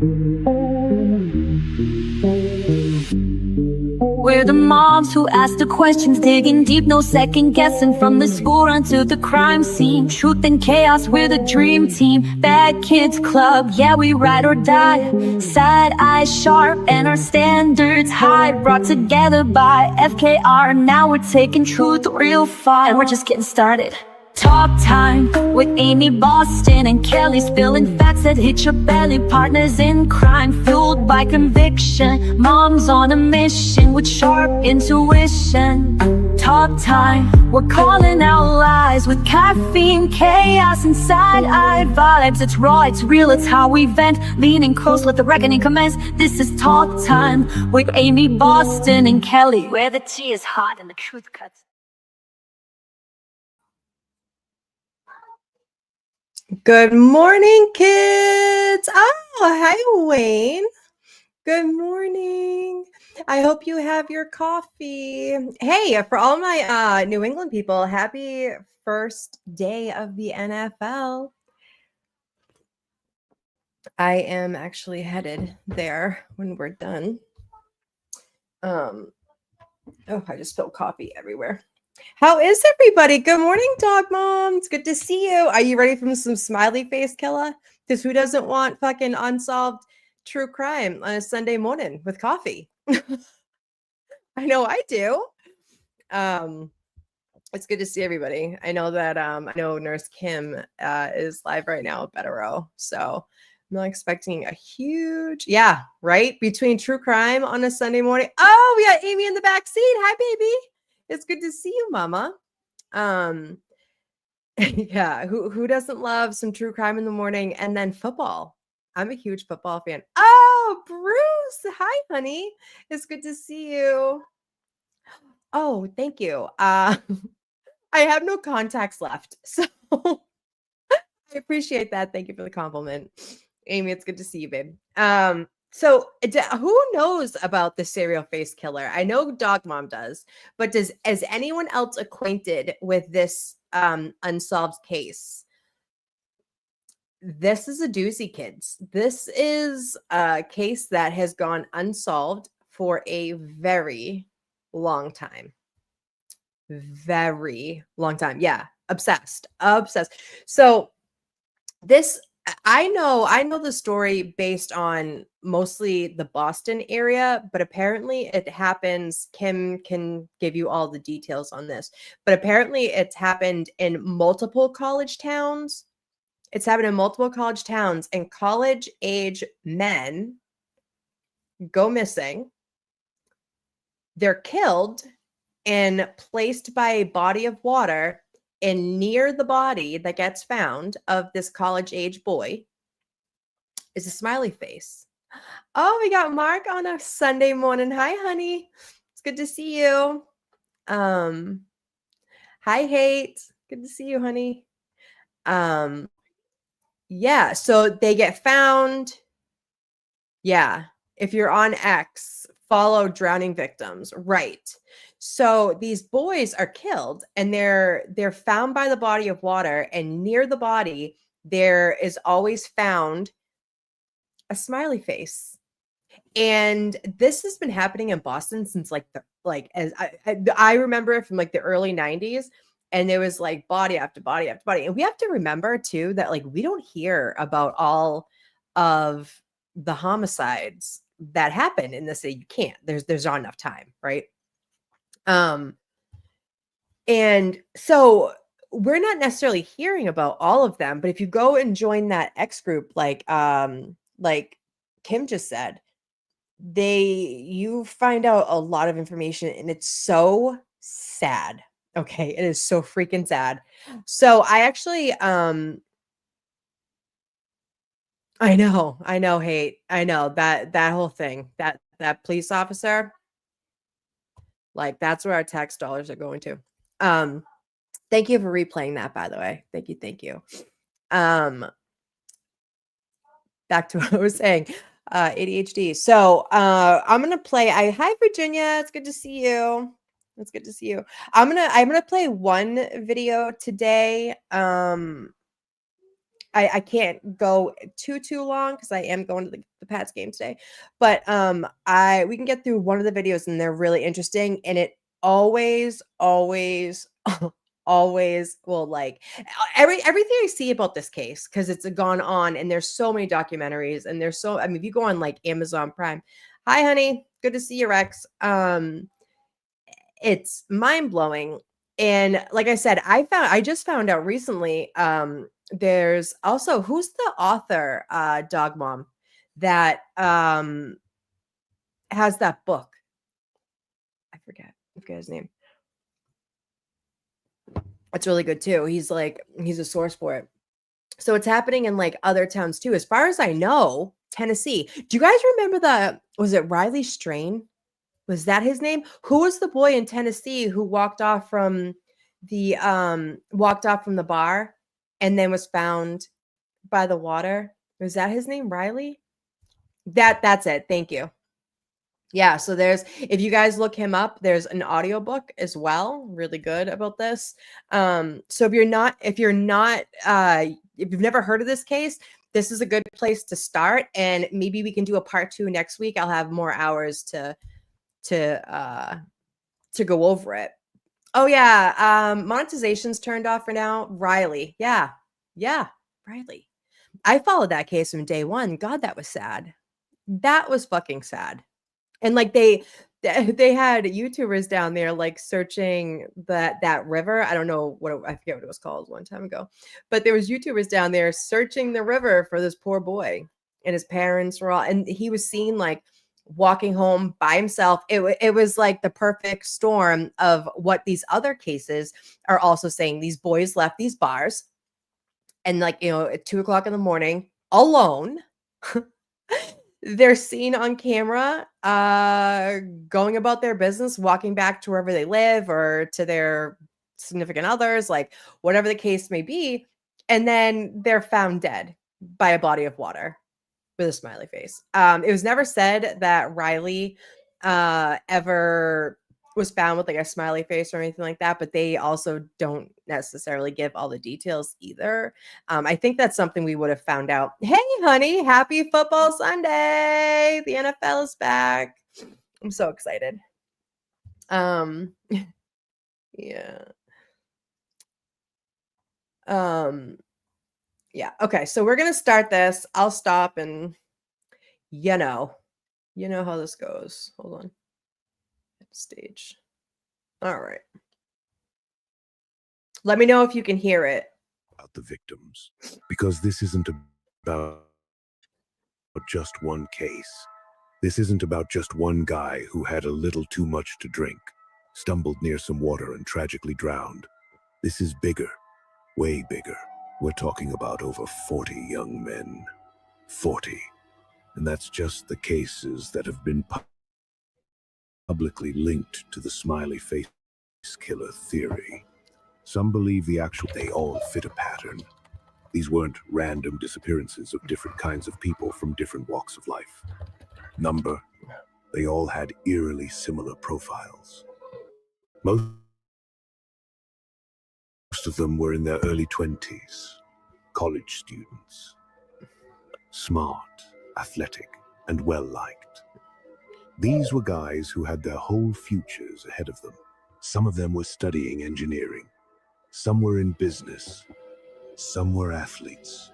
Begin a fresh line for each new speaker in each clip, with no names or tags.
We're the moms who ask the questions, digging deep, no second guessing. From the school run to the crime scene, truth and chaos, we're the dream team. Bad Kids Club, yeah, we ride or die. Sad eyes sharp and our standards high, brought together by FKR. Now we're taking truth real far, and we're just getting started. Talk time with Amy, Boston, and Kelly, spilling facts that hit your belly. Partners in crime, fueled by conviction. Moms on a mission with sharp intuition. Talk time, we're calling out lies with caffeine, chaos, and side-eyed vibes. It's raw, it's real, it's how we vent. Leaning close, let the reckoning commence. This is Talk Time with Amy, Boston, and Kelly, where the tea is hot and the truth cuts.
Good morning, kids. Oh, hi, Wayne. Good morning. I hope you have your coffee. Hey, for all my New England people, happy first day of the NFL. I am actually headed there when we're done. Oh, I just spilled coffee everywhere. How is everybody? Good morning, dog mom. It's good to see you. Are you ready for some smiley face killer? Because who doesn't want fucking unsolved true crime on a Sunday morning with coffee? I know I do. It's good to see everybody. I know that I know Nurse Kim is live right now at Bettero. So I'm not expecting a huge, yeah, right? Between true crime on a Sunday morning. Oh, we got Amy in the back seat. Hi, baby. It's good to see you, mama. Yeah, who doesn't love some true crime in the morning and then football? I'm a huge football fan. Oh, Bruce. Hi, honey. It's good to see you. Oh, thank you. I have no contacts left. So I appreciate that. Thank you for the compliment. Amy, it's good to see you, babe. So who knows about the serial face killer? I know Dog Mom does, but is anyone else acquainted with this unsolved case? This is a doozy, kids. This is a case that has gone unsolved for a very long time. Very long time. Yeah, obsessed. So this I know the story based on mostly the Boston area, but apparently it happens. Kim can give you all the details on this, but apparently it's happened in multiple college towns. It's happened in multiple college towns, and college age men go missing. They're killed and placed by a body of water, and near the body that gets found of this college age boy is a smiley face. Oh, we got Mark on a Sunday morning. Hi, honey. It's good to see you. Hi, Hate. Good to see you, honey. Yeah, so they get found. Yeah, if you're on X, follow drowning victims. Right. So these boys are killed, and they're found by the body of water, and near the body there is always found a smiley face. And this has been happening in Boston since as I remember it from like the early 90s, and there was like body after body after body. And we have to remember too that like we don't hear about all of the homicides that happen in the city. You can't. There's not enough time, right? And so we're not necessarily hearing about all of them, but if you go and join that X group, like Kim just said, you find out a lot of information, and it's so sad. Okay, it is so freaking sad. So I actually I know, Hate. I know that whole thing, that police officer, like that's where our tax dollars are going to. Thank you for replaying that, by the way. Thank you. Back to what I was saying. ADHD. So I'm gonna play. Hi Virginia, it's good to see you. I'm gonna play one video today. I can't go too long because I am going to the Pats game today. But we can get through one of the videos and they're really interesting. And it always, always, always will like everything I see about this case, because it's gone on and there's so many documentaries and there's so, I mean, if you go on like Amazon Prime, hi honey, good to see you, Rex. It's mind-blowing. And like I said, I just found out recently, there's also, who's the author, Dog Mom, that has that book? I forget his name. It's really good too. He's a source for it. So it's happening in like other towns too. As far as I know, Tennessee. Do you guys remember was it Riley Strain? Was that his name? Who was the boy in Tennessee who walked off from the bar and then was found by the water? Was that his name? Riley? That's it. Thank you. Yeah, so if you guys look him up, there's an audiobook as well, really good about this. So if you've never heard of this case, this is a good place to start, and maybe we can do a part 2 next week. I'll have more hours to go over it. Oh yeah, monetization's turned off for now. Riley. Yeah. Riley. I followed that case from day one. God, that was sad. That was fucking sad. And like they had YouTubers down there like searching that river. I don't know I forget what it was called one time ago, but there was YouTubers down there searching the river for this poor boy, and his parents were all, and he was seen like walking home by himself. It was like the perfect storm of what these other cases are also saying. These boys left these bars and like, at 2:00 in the morning alone. They're seen on camera going about their business, walking back to wherever they live or to their significant others, like whatever the case may be. And then they're found dead by a body of water with a smiley face. It was never said that Riley ever was found with like a smiley face or anything like that, but they also don't necessarily give all the details either. I think that's something we would have found out. Hey, honey, happy football Sunday. The NFL is back. I'm so excited. Yeah. Yeah. Okay. So we're going to start this. I'll stop and you know how this goes. Hold on. Stage. All right. Let me know if you can hear it.
About the victims, because this isn't about just one case. This isn't about just one guy who had a little too much to drink, stumbled near some water and tragically drowned. This is bigger, way bigger. We're talking about over 40 young men. 40. And that's just the cases that have been publicly linked to the smiley face killer theory. Some believe they all fit a pattern. These weren't random disappearances of different kinds of people from different walks of life. Number, they all had eerily similar profiles. Most of them were in their early 20s, college students. Smart, athletic, and well-liked. These were guys who had their whole futures ahead of them. Some of them were studying engineering. Some were in business. Some were athletes.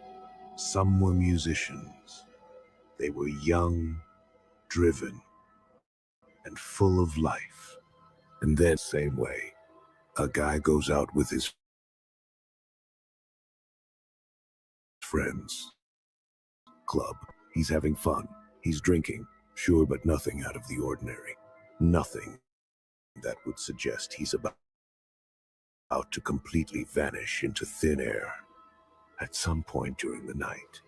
Some were musicians. They were young, driven, and full of life. And then, same way, a guy goes out with his friends. Club. He's having fun. He's drinking. Sure, but nothing out of the ordinary. Nothing that would suggest he's about to completely vanish into thin air. At some point during the night,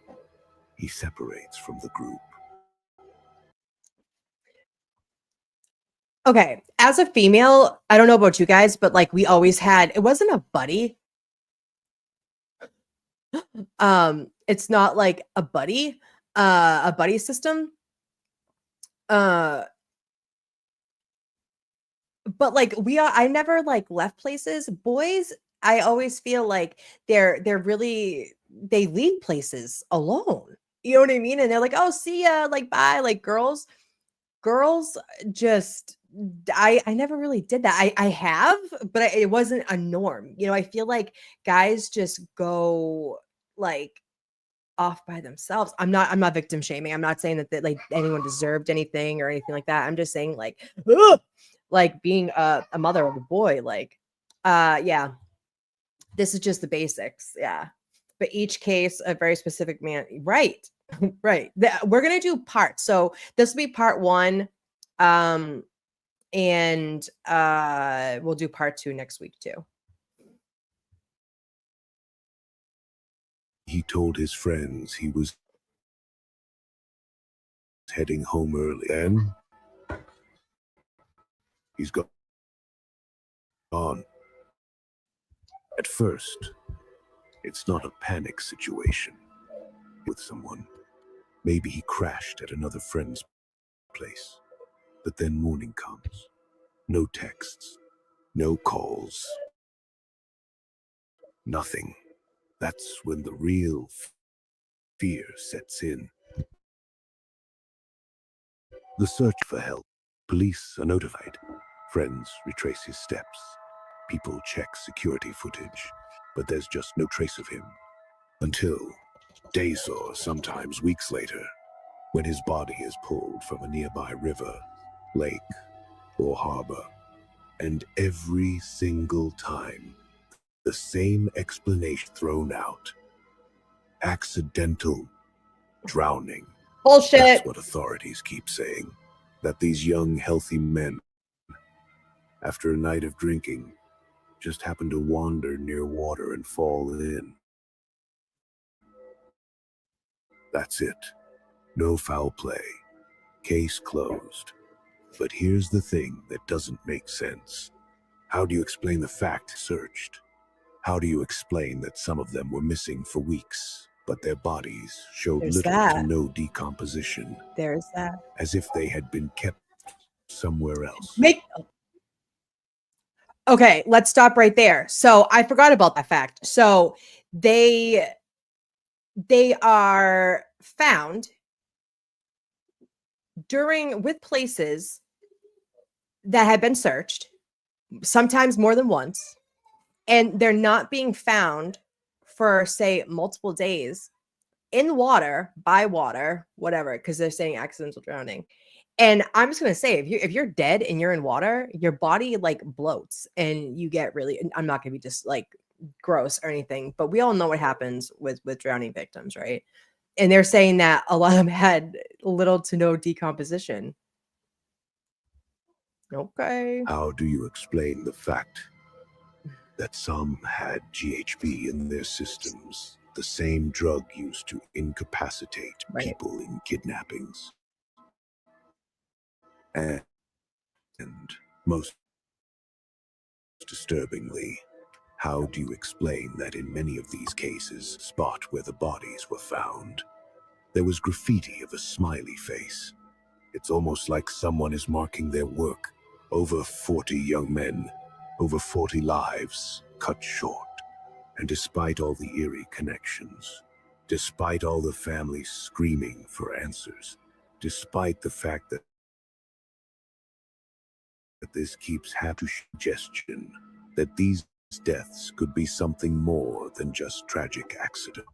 he separates from the group.
Okay, as a female, I don't know about you guys, but like we always had, it wasn't a buddy. It's not like a buddy system. But like I never like left places. Boys, I always feel like they're really they leave places alone. You know what I mean? And they're like, "Oh, see ya, like bye." Like girls just I never really did that. I have, but it wasn't a norm. You know, I feel like guys just go like off by themselves. I'm not victim shaming. I'm not saying that like anyone deserved anything or anything like that. I'm just saying like ugh, like being a mother of a boy, like yeah, this is just the basics. Yeah. But each case, a very specific man. Right. Right. We're gonna do parts. So this will be part one. And we'll do part two next week too.
He told his friends he was heading home early, and he's gone. At first, it's not a panic situation with someone. Maybe he crashed at another friend's place. But then morning comes. No texts, no calls, nothing. That's when the real fear sets in. The search for help. Police are notified. Friends retrace his steps. People check security footage. But there's just no trace of him. Until days or sometimes weeks later, when his body is pulled from a nearby river, lake, or harbor. And every single time, the same explanation thrown out. Accidental drowning.
Bullshit.
That's what authorities keep saying. That these young, healthy men, after a night of drinking, just happen to wander near water and fall in. That's it. No foul play. Case closed. But here's the thing that doesn't make sense. How do you explain the fact searched? How do you explain that some of them were missing for weeks, but their bodies showed
There's
little
that.
to no decomposition,
There's that.
as if they had been kept somewhere else?
Okay, let's stop right there. So I forgot about that fact. So they are found with places that had been searched, sometimes more than once, and they're not being found for, say, multiple days in water, by water, whatever, because they're saying accidental drowning. And I'm just gonna say, if you're dead and you're in water, your body like bloats and you get really. I'm not gonna be just like gross or anything, but we all know what happens with drowning victims, right? And they're saying that a lot of them had little to no decomposition. Okay.
How do you explain the fact that some had GHB in their systems, the same drug used to incapacitate
Right.
people in kidnappings? And most disturbingly, how do you explain that in many of these cases, spot where the bodies were found, there was graffiti of a smiley face? It's almost like someone is marking their work. Over 40 young men, over 40 lives cut short. And despite all the eerie connections, despite all the families screaming for answers, despite the fact that this keeps happening, suggestion that these deaths could be something more than just tragic accidents.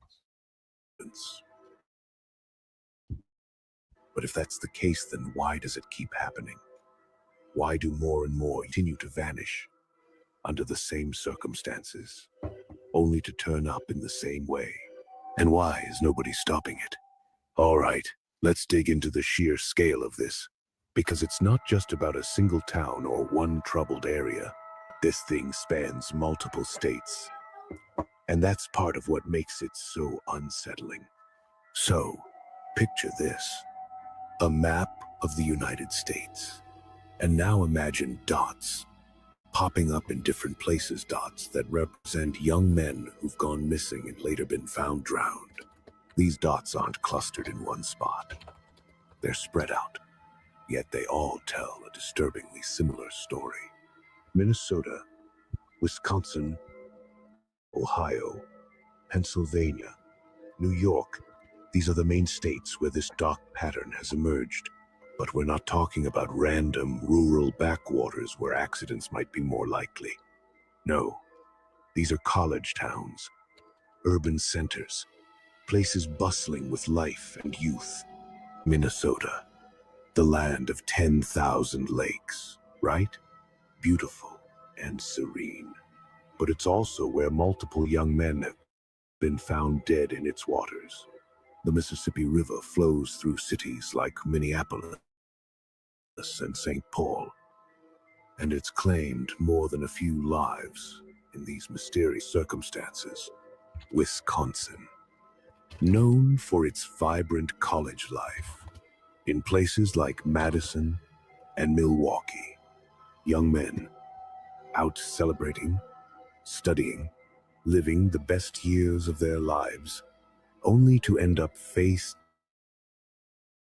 But if that's the case, then why does it keep happening? Why do more and more continue to vanish under the same circumstances, only to turn up in the same way? And why is nobody stopping it? All right, let's dig into the sheer scale of this, because it's not just about a single town or one troubled area. This thing spans multiple states, and that's part of what makes it so unsettling. So, picture this, a map of the United States, and now imagine dots popping up in different places, dots that represent young men who've gone missing and later been found drowned. These dots aren't clustered in one spot. They're spread out, yet they all tell a disturbingly similar story. Minnesota, Wisconsin, Ohio, Pennsylvania, New York. These are the main states where this dark pattern has emerged. But we're not talking about random rural backwaters where accidents might be more likely. No, these are college towns, urban centers, places bustling with life and youth. Minnesota, the land of 10,000 lakes, right? Beautiful and serene. But it's also where multiple young men have been found dead in its waters. The Mississippi River flows through cities like Minneapolis and St. Paul, and it's claimed more than a few lives in these mysterious circumstances. Wisconsin, known for its vibrant college life, in places like Madison and Milwaukee, young men out celebrating, studying, living the best years of their lives, only to end up face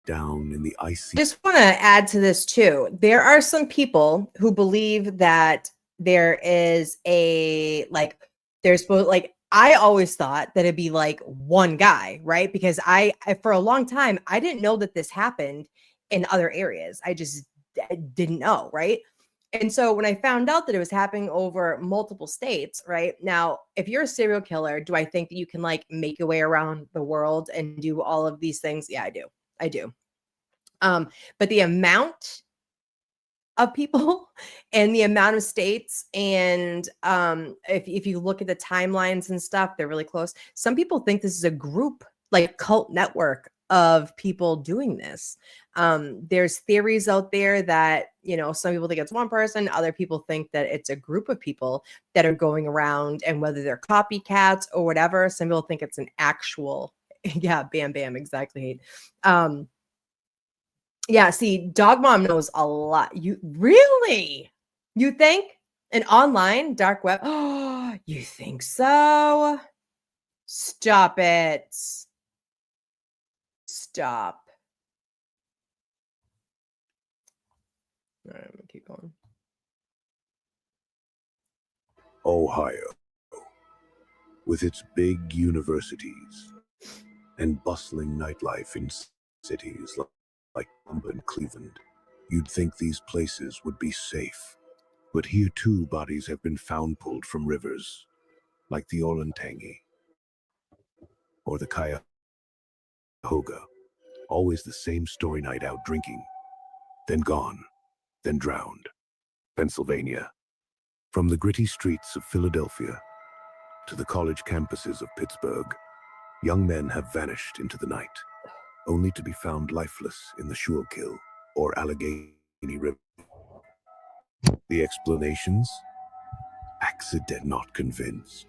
down in the icy.
Just want to add to this too. There are some people who believe that there is a there's both I always thought that it'd be like one guy, right? Because I for a long time I didn't know that this happened in other areas. I just didn't know, right? And so when I found out that it was happening over multiple states, right? Now, if you're a serial killer, do I think that you can like make your way around the world and do all of these things? Yeah, I do. I do. But the amount of people and the amount of states, and if you look at the timelines and stuff, they're really close. Some people think this is a group, like cult network of people doing this. There's theories out there that, you know, some people think it's one person, other people think that it's a group of people that are going around, and whether they're copycats or whatever, some people think it's an actual, yeah, bam, bam, exactly. Yeah, see, Dog Mom knows a lot. You really? You think? An online dark web? Oh, you think so? Stop it. Stop. All right, I'm gonna keep going.
Ohio, with its big universities and bustling nightlife in cities like Columbus and Cleveland, you'd think these places would be safe. But here too, bodies have been found pulled from rivers, like the Olentangy or the Cuyahoga. Always the same story: night out drinking, then gone, then drowned. Pennsylvania, from the gritty streets of Philadelphia to the college campuses of Pittsburgh, young men have vanished into the night, only to be found lifeless in the Schuylkill or Allegheny River. The explanations? Accident. Not convinced.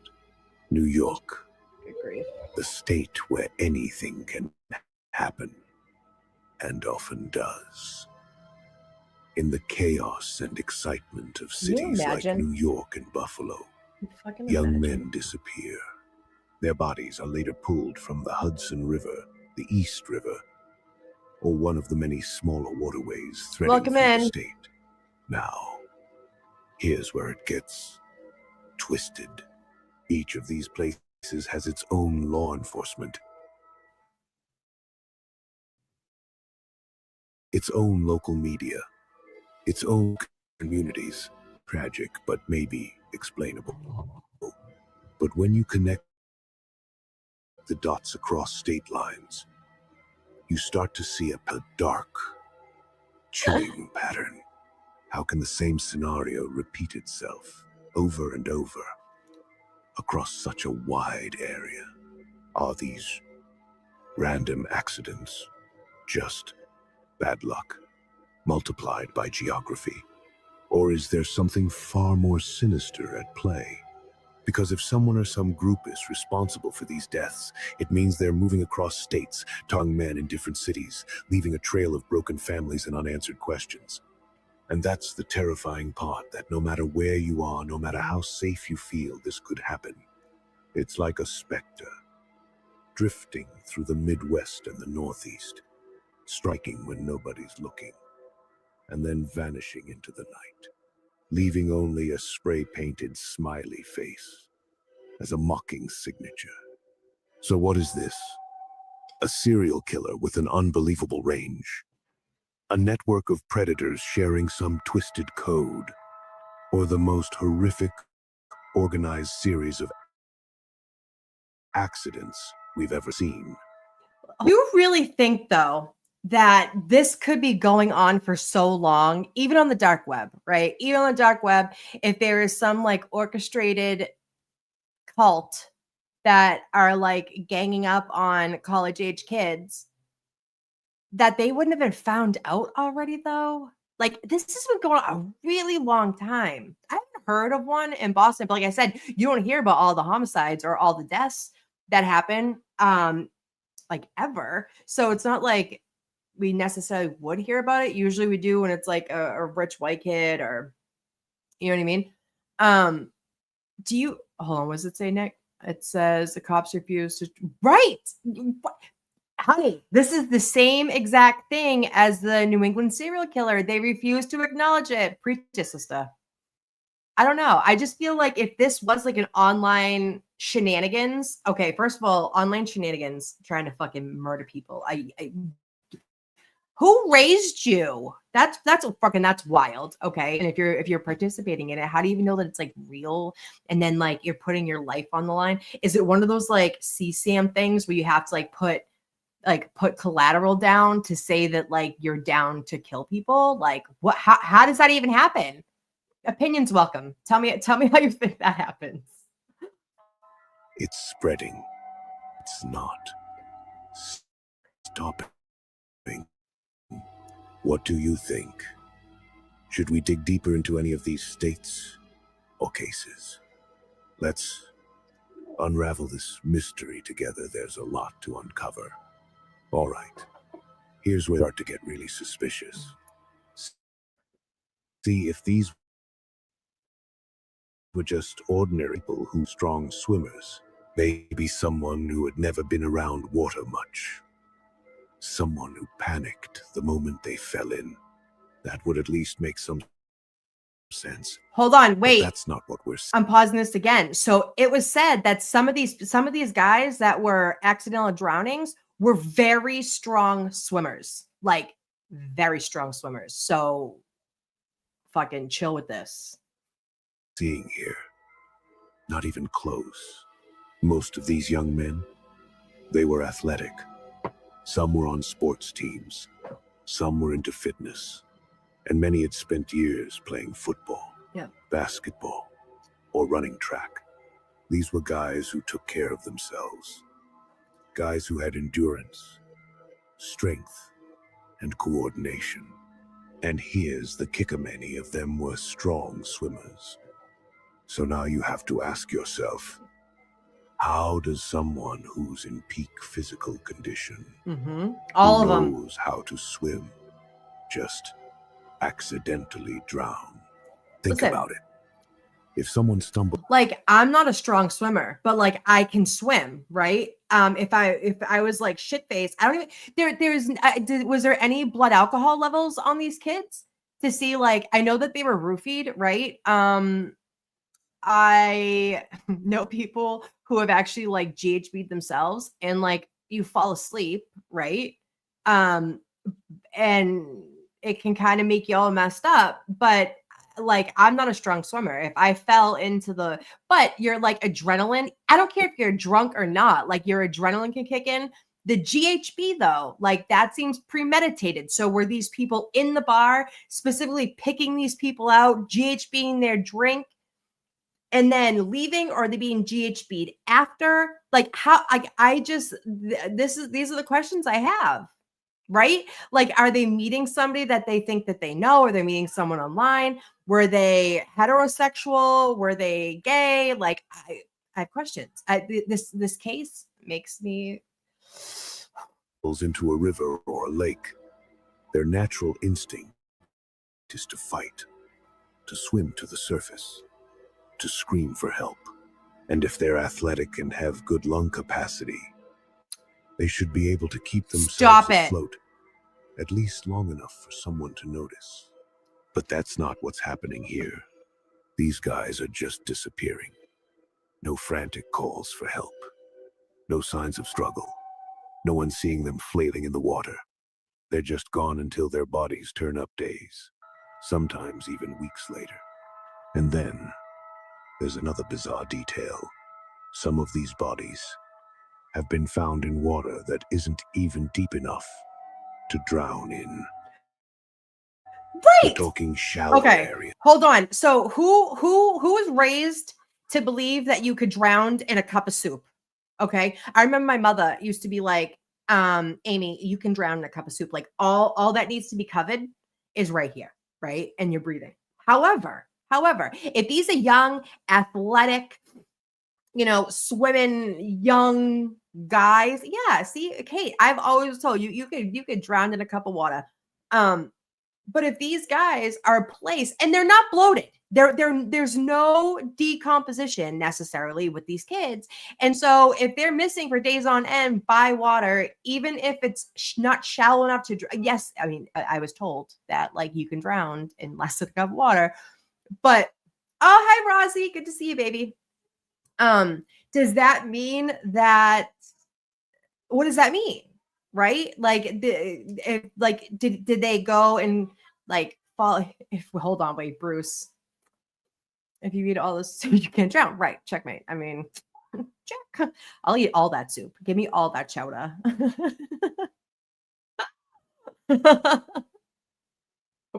New York,
Good grief.
the state where anything can happen, and often does. In the chaos and excitement of
Can you
cities like
imagine?
New York and Buffalo,
Fucking
young
imagine.
men disappear. Their bodies are later pulled from the Hudson River, the East River, or one of the many smaller waterways threading
Welcome
through
in.
the state. Now, here's where it gets twisted. Each of these places has its own law enforcement, its own local media, its own communities. Tragic, but maybe explainable. But when you connect the dots across state lines, you start to see a dark, chilling pattern. How can the same scenario repeat itself over and over across such a wide area? Are these random accidents just bad luck multiplied by geography? Or is there something far more sinister at play? Because if someone or some group is responsible for these deaths, it means they're moving across states, targeting men in different cities, leaving a trail of broken families and unanswered questions. And that's the terrifying part, that no matter where you are, no matter how safe you feel, this could happen. It's like a specter, drifting through the Midwest and the Northeast, striking when nobody's looking, and then vanishing into the night, leaving only a spray-painted smiley face as a mocking signature. So what is this? A serial killer with an unbelievable range. A network of predators sharing some twisted code. Or the most horrific, organized series of accidents we've ever seen.
You really think, though, that this could be going on for so long, even on the dark web, right? Even on the dark web, if there is some like orchestrated cult that are like ganging up on college age kids, that they wouldn't have been found out already, though? Like, this has been going on a really long time. I haven't heard of one in Boston, but like I said, you don't hear about all the homicides or all the deaths that happen like ever. So it's not like we necessarily would hear about it. Usually we do when it's like a rich white kid, or you know what I mean? Do you hold on, what does it say, Nick? It says the cops refuse to, right. Honey, this is the same exact thing as the New England serial killer. They refuse to acknowledge it. Preach it, sister. I don't know. I just feel like if this was like an online shenanigans, okay, first of all, online shenanigans trying to fucking murder people. Who raised you? That's wild. Okay. And if you're participating in it, how do you even know that it's like real? And then like you're putting your life on the line. Is it one of those like CSAM things where you have to put collateral down to say that like you're down to kill people? Like what how does that even happen? Opinions welcome. Tell me how you think that happens.
It's spreading. It's not stopping. What do you think? Should we dig deeper into any of these states or cases? Let's unravel this mystery together. There's a lot to uncover. All right. Here's where we start to get really suspicious. See if these were just ordinary people who strong swimmers. Maybe someone who had never been around water much. Someone who panicked the moment they fell in. That would at least make some sense.
Hold on, wait.
But that's not what we're saying.
I'm pausing this again. So it was said that some of these guys that were accidental drownings were very strong swimmers. Like very strong swimmers. So fucking chill with this.
Seeing here. Not even close. Most of these young men, they were athletic. Some were on sports teams. Some were into fitness. And many had spent years playing football, basketball, or running track. These were guys who took care of themselves. Guys who had endurance, strength, and coordination. And here's the kicker: many of them were strong swimmers. So now you have to ask yourself, how does someone who's in peak physical condition,
all of them,
knows how to swim, just accidentally drown? Think about it. If someone stumbled,
like I'm not a strong swimmer, but like I can swim, right? If I was like shit faced, I don't even was there any blood alcohol levels on these kids to see? Like I know that they were roofied, right? I know people who have actually like GHB'd themselves, and like you fall asleep, right? And it can kind of make you all messed up. But like I'm not a strong swimmer. If I fell into but you're like adrenaline, I don't care if you're drunk or not, like your adrenaline can kick in. The GHB though, like that seems premeditated. So were these people in the bar specifically picking these people out, GHBing their drink, and then leaving, or are they being GHB'd after? Like how these are the questions I have, right? Like, are they meeting somebody that they think that they know? Or they're meeting someone online? Were they heterosexual? Were they gay? Like I have questions. This case makes me
into a river or a lake. Their natural instinct is to fight, to swim to the surface, to scream for help. And if they're athletic and have good lung capacity, they should be able to keep themselves afloat, at least long enough for someone to notice. But that's not what's happening here. These guys are just disappearing. No frantic calls for help. No signs of struggle. No one seeing them flailing in the water. They're just gone until their bodies turn up days, sometimes even weeks later. And then there's another bizarre detail. Some of these bodies have been found in water that isn't even deep enough to drown in. We're
Right.
talking shallow
Okay.
areas.
Hold on. So who was raised to believe that you could drown in a cup of soup? Okay. I remember my mother used to be like, Amy, you can drown in a cup of soup. Like all that needs to be covered is right here, right? And you're breathing. However, if these are young, athletic, swimming young guys, yeah. See, Kate, I've always told you you could drown in a cup of water. But if these guys are placed and they're not bloated, there's no decomposition necessarily with these kids. And so if they're missing for days on end by water, even if it's not shallow enough to, yes, I mean, I was told that like you can drown in less than a cup of water. But oh, hi, Rosie, good to see you, baby. Does that mean that? What does that mean? Right? Like, did they go and like fall? Hold on, wait, Bruce. If you eat all this, you can drown. Right? Checkmate. I mean, check. I'll eat all that soup. Give me all that chowder.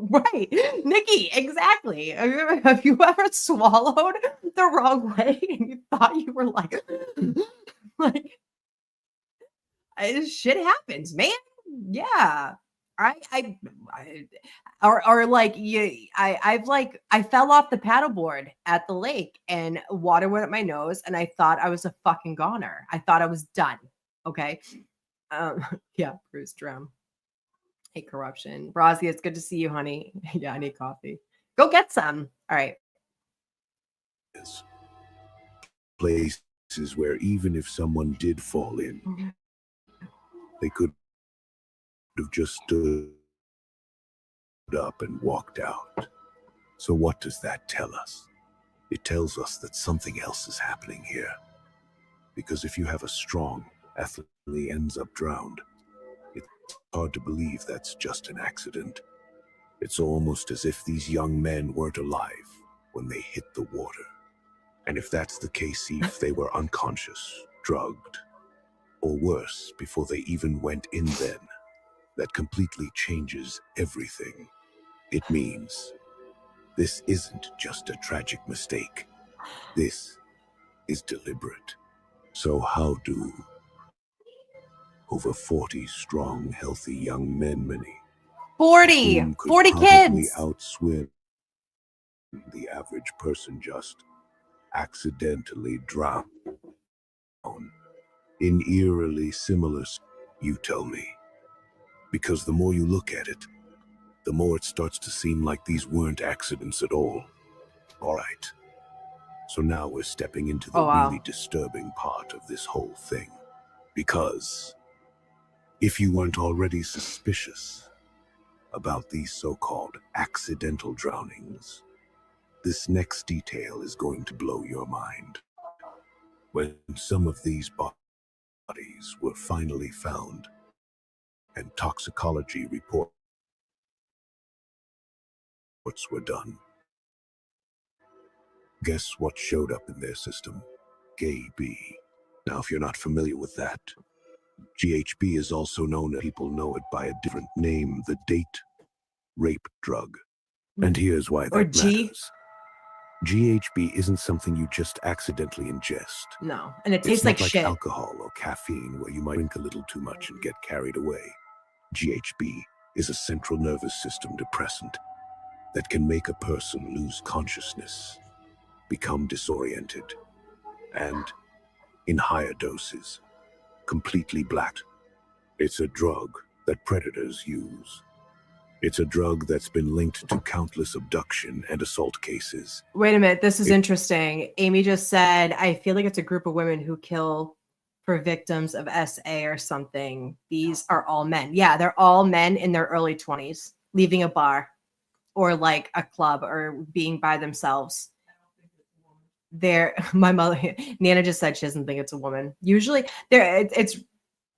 Right, Nikki, exactly. Have you ever swallowed the wrong way and you thought you were like, like shit happens, man. Yeah. I or like I fell off the paddleboard at the lake and water went up my nose and I thought I was a fucking goner. I thought I was done. Okay. Yeah, Bruce Drum. Hate corruption. Rosie, it's good to see you, honey. Yeah, I need coffee. Go get some. All right.
Places where even if someone did fall in, they could have just stood up and walked out. So what does that tell us? It tells us that something else is happening here. Because if you have a strong athlete who ends up drowned, it's hard to believe that's just an accident. It's almost as if these young men weren't alive when they hit the water. And if that's the case, if they were unconscious, drugged, or worse, before they even went in then, that completely changes everything. It means this isn't just a tragic mistake. This is deliberate. So how do over 40 strong, healthy young men, many
40
whom could
40
probably
kids.
outswim the average person, just accidentally drown in eerily similar, you tell me? Because the more you look at it, the more it starts to seem like these weren't accidents at all. All right. So now we're stepping into the
Oh, wow.
really disturbing part of this whole thing. Because if you weren't already suspicious about these so-called accidental drownings, this next detail is going to blow your mind. When some of these bodies were finally found and toxicology reports were done, guess what showed up in their system? GHB. Now, if you're not familiar with that, GHB is also known, as people know it by a different name, the date rape drug. And here's why
Or
that
G.
matters. GHB isn't something you just accidentally ingest.
No. And it
It's
tastes
not
like
like
shit.
alcohol or caffeine where you might drink a little too much and get carried away. GHB is a central nervous system depressant that can make a person lose consciousness, become disoriented, and, in higher doses, completely black. It's a drug that predators use. It's a drug that's been linked to countless abduction and assault cases.
Wait a minute. This is interesting. Amy just said, I feel like it's a group of women who kill for victims of SA or something. These are all men. Yeah, they're all men in their early 20s, leaving a bar or like a club or being by themselves. there, my mother, Nana just said she doesn't think it's a woman. Usually there, it's,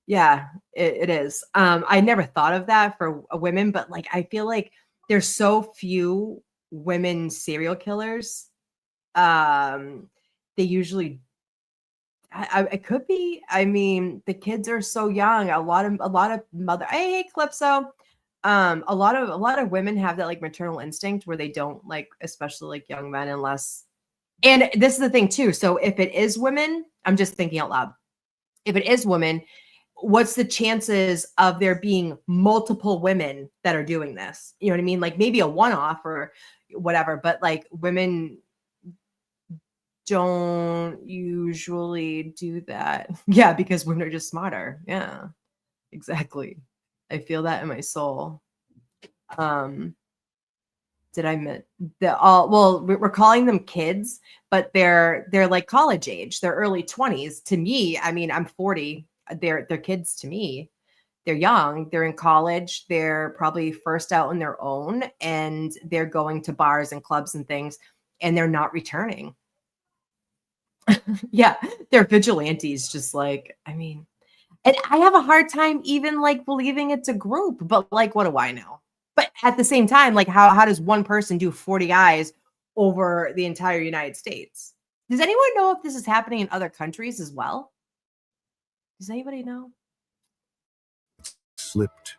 yeah, it is. I never thought of that for women, but like, I feel like there's so few women serial killers. They usually, it could be. I mean, the kids are so young. A lot of mother. Hey, Calypso. A lot of women have that like maternal instinct where they don't like, especially like young men, unless. And this is the thing too. So if it is women, I'm just thinking out loud. If it is women, what's the chances of there being multiple women that are doing this? You know what I mean? Like maybe a one-off or whatever, but like women don't usually do that. Yeah, because women are just smarter. Yeah, exactly. I feel that in my soul. Did I admit the all? Well, we're calling them kids, but they're like college age. They're early 20s. To me, I mean, I'm 40. They're kids to me. They're young. They're in college. They're probably first out on their own, and they're going to bars and clubs and things, and they're not returning. Yeah, they're vigilantes, just like, I mean, and I have a hard time even like believing it's a group, but like, what do I know? But at the same time, like, how does one person do 40 guys over the entire United States? Does anyone know if this is happening in other countries as well? Does anybody know?
Slipped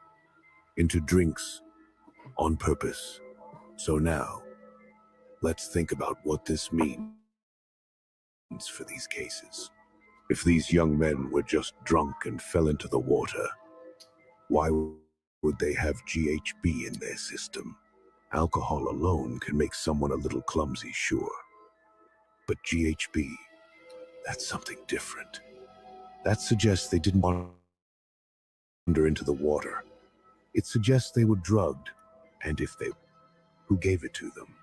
into drinks on purpose. So now, let's think about what this means for these cases. If these young men were just drunk and fell into the water, why would they have GHB in their system? Alcohol alone can make someone a little clumsy, sure. But GHB, that's something different. That suggests they didn't wander into the water. It suggests they were drugged. And if they, who gave it to them?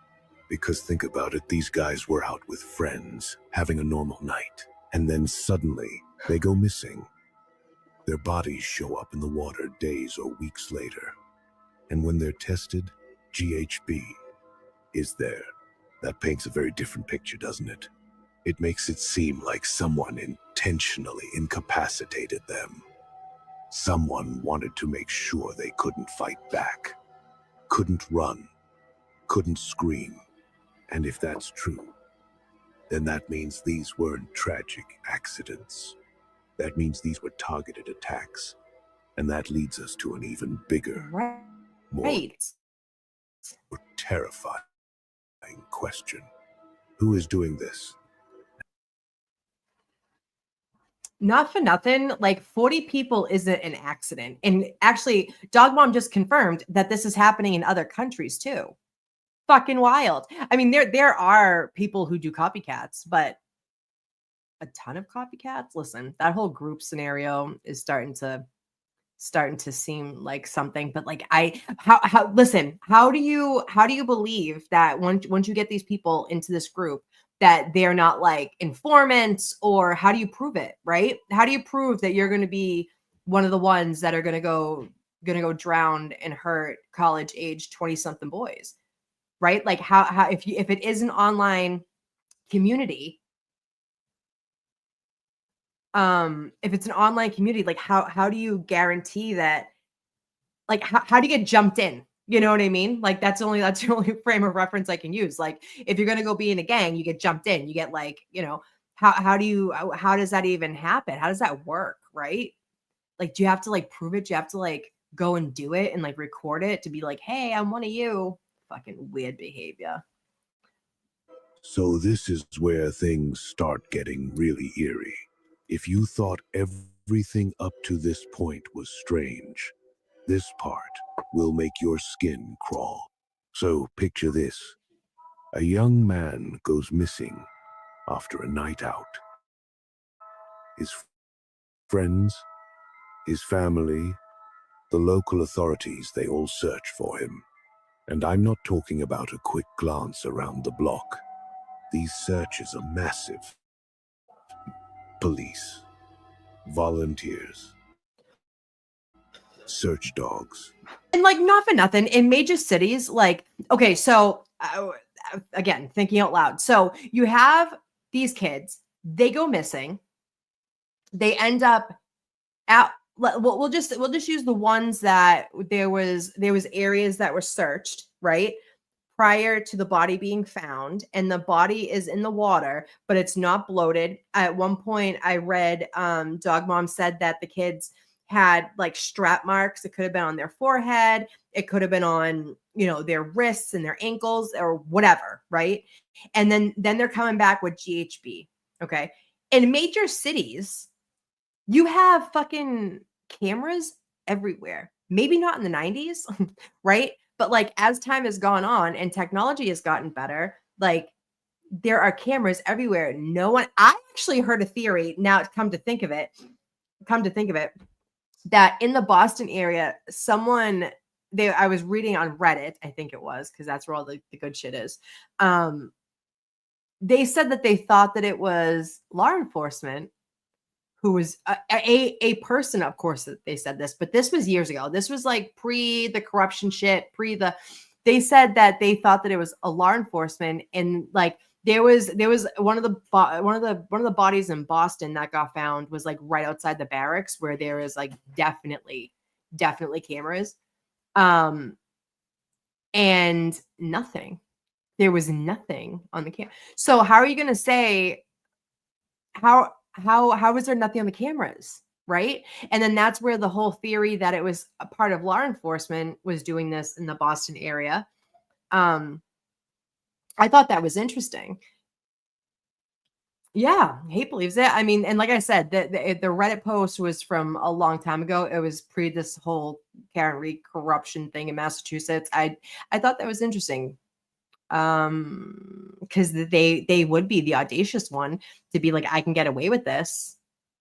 Because think about it, these guys were out with friends, having a normal night. And then suddenly, they go missing. Their bodies show up in the water days or weeks later. And when they're tested, GHB is there. That paints a very different picture, doesn't it? It makes it seem like someone intentionally incapacitated them. Someone wanted to make sure they couldn't fight back, couldn't run, couldn't scream. And if that's true, then that means these weren't tragic accidents. That means these were targeted attacks. And that leads us to an even bigger, more
Right.
terrifying question. Who is doing this?
Not for nothing, like 40 people isn't an accident. And actually, Dog Mom just confirmed that this is happening in other countries too. Fucking wild. I mean, there are people who do copycats, but a ton of copycats. Listen, that whole group scenario is starting to seem like something. But like, how listen, how do you believe that once you get these people into this group that they're not like informants, or how do you prove it, right? How do you prove that you're going to be one of the ones that are going to go drown and hurt college age 20 something boys, right? Like how if it is an online community, if it's an online community, like how do you guarantee that, like how do you get jumped in? You know what I mean? Like that's the only frame of reference I can use. Like if you're gonna go be in a gang, you get jumped in. You get like, how does that even happen? How does that work? Right? Like, do you have to like prove it? Do you have to like go and do it and like record it to be like, hey, I'm one of you? Fucking weird behavior.
So this is where things start getting really eerie. If you thought everything up to this point was strange, this part will make your skin crawl. So picture this. A young man goes missing after a night out. His friends, his family, the local authorities, they all search for him. And I'm not talking about a quick glance around the block. These searches are massive. Police, volunteers, search dogs.
And like, not for nothing, in major cities, like, okay, so again, thinking out loud. So you have these kids, they go missing. They end up out. We'll just use the ones that there was areas that were searched, right, prior to the body being found, and the body is in the water, but it's not bloated. At one point I read Dog Mom said that the kids had like strap marks. It could have been on their forehead, it could have been on, you know, their wrists and their ankles or whatever, right? And then they're coming back with GHB. Okay. In major cities, you have fucking cameras everywhere. Maybe not in the 90s, right? But like as time has gone on and technology has gotten better, like there are cameras everywhere. No one, I actually heard a theory, now come to think of it, that in the Boston area, someone I was reading on Reddit, I think it was, because that's where all the good shit is. They said that they thought that it was law enforcement who was a person, of course, that they said this, but this was years ago. This was like pre the corruption shit, they said that they thought that it was a law enforcement, and like there was one of the bodies in Boston that got found was like right outside the barracks where there is like definitely cameras. And nothing. There was nothing on the camera. So how are you going to say how is there nothing on the cameras, right? And then that's where the whole theory that it was a part of law enforcement was doing this in the Boston area. I thought that was interesting. Yeah, hate believes it. I mean, and like I said, the Reddit post was from a long time ago. It was pre this whole Karen Reed corruption thing in Massachusetts. I thought that was interesting. Because they would be the audacious one to be like, I can get away with this.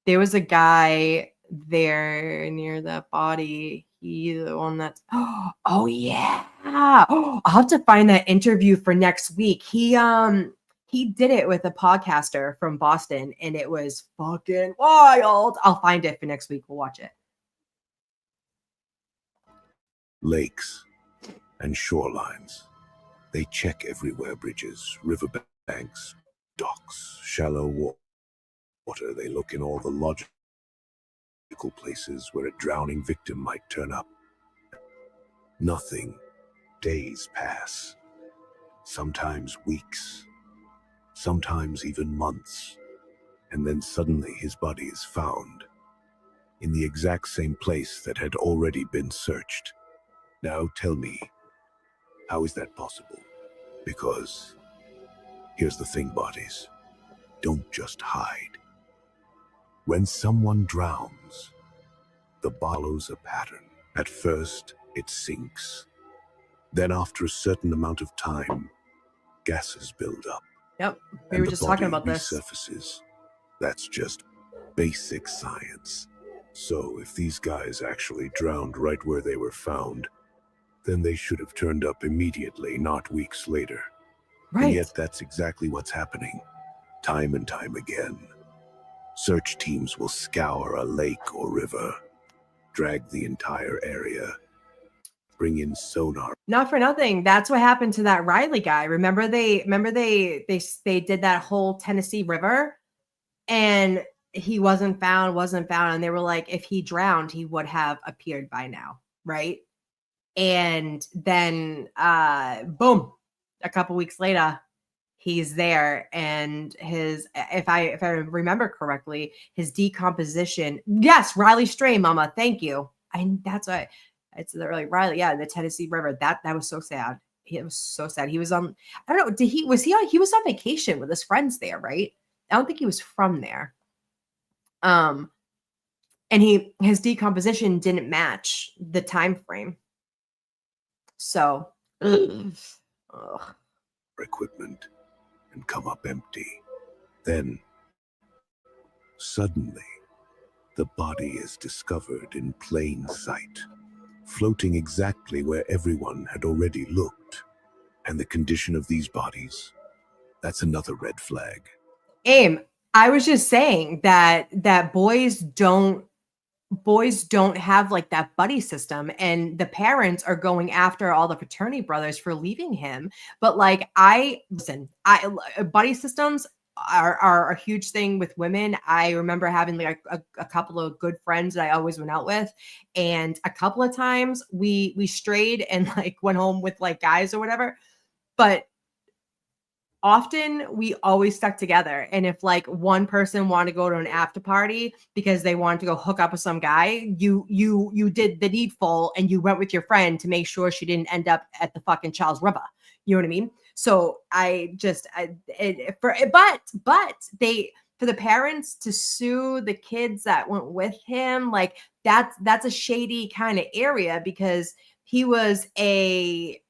There was a guy there near that body. He the one that's oh yeah. I'll have to find that interview for next week. He did it with a podcaster from Boston, and it was fucking wild. I'll find it for next week. We'll watch it.
Lakes and shorelines. They check everywhere: bridges, riverbanks, docks, shallow water. They look in all the logical places where a drowning victim might turn up. Nothing. Days pass. Sometimes weeks. Sometimes even months. And then suddenly his body is found in the exact same place that had already been searched. Now tell me, how is that possible? Because here's the thing, bodies don't just hide. When someone drowns, the body follows a pattern. At first, it sinks. Then after a certain amount of time, gases build up.
Yep, we
and
were
the
just talking
body
about this.
resurfaces. That's just basic science. So if these guys actually drowned right where they were found, then they should have turned up immediately, not weeks later.
Right.
And yet that's exactly what's happening, time and time again. Search teams will scour a lake or river, drag the entire area, bring in sonar.
Not for nothing. That's what happened to that Riley guy. Remember they did that whole Tennessee River, and he wasn't found, and they were like, if he drowned, he would have appeared by now, right? And then boom, a couple weeks later, he's there, and his, if I remember correctly, his decomposition. Yes, Riley Stray, mama, thank you. And that's why it's like Riley, yeah, the Tennessee River. That was so sad. It was so sad. He was on, I don't know, he was on vacation with his friends there, right? I don't think he was from there. And his decomposition didn't match the time frame. So
equipment and come up empty. Then, suddenly, the body is discovered in plain sight, floating exactly where everyone had already looked. And the condition of these bodies, that's another red flag.
Aim, I was just saying that boys don't have like that buddy system, and the parents are going after all the fraternity brothers for leaving him. But like, buddy systems, are a huge thing with women. I remember having like a couple of good friends that I always went out with, and a couple of times we strayed and like went home with like guys or whatever. But often we always stuck together. And if like one person wanted to go to an after party because they wanted to go hook up with some guy, you did the needful and you went with your friend to make sure she didn't end up at the fucking Charles River. You know what I mean? So but they, for the parents to sue the kids that went with him, like that's a shady kind of area, because he was a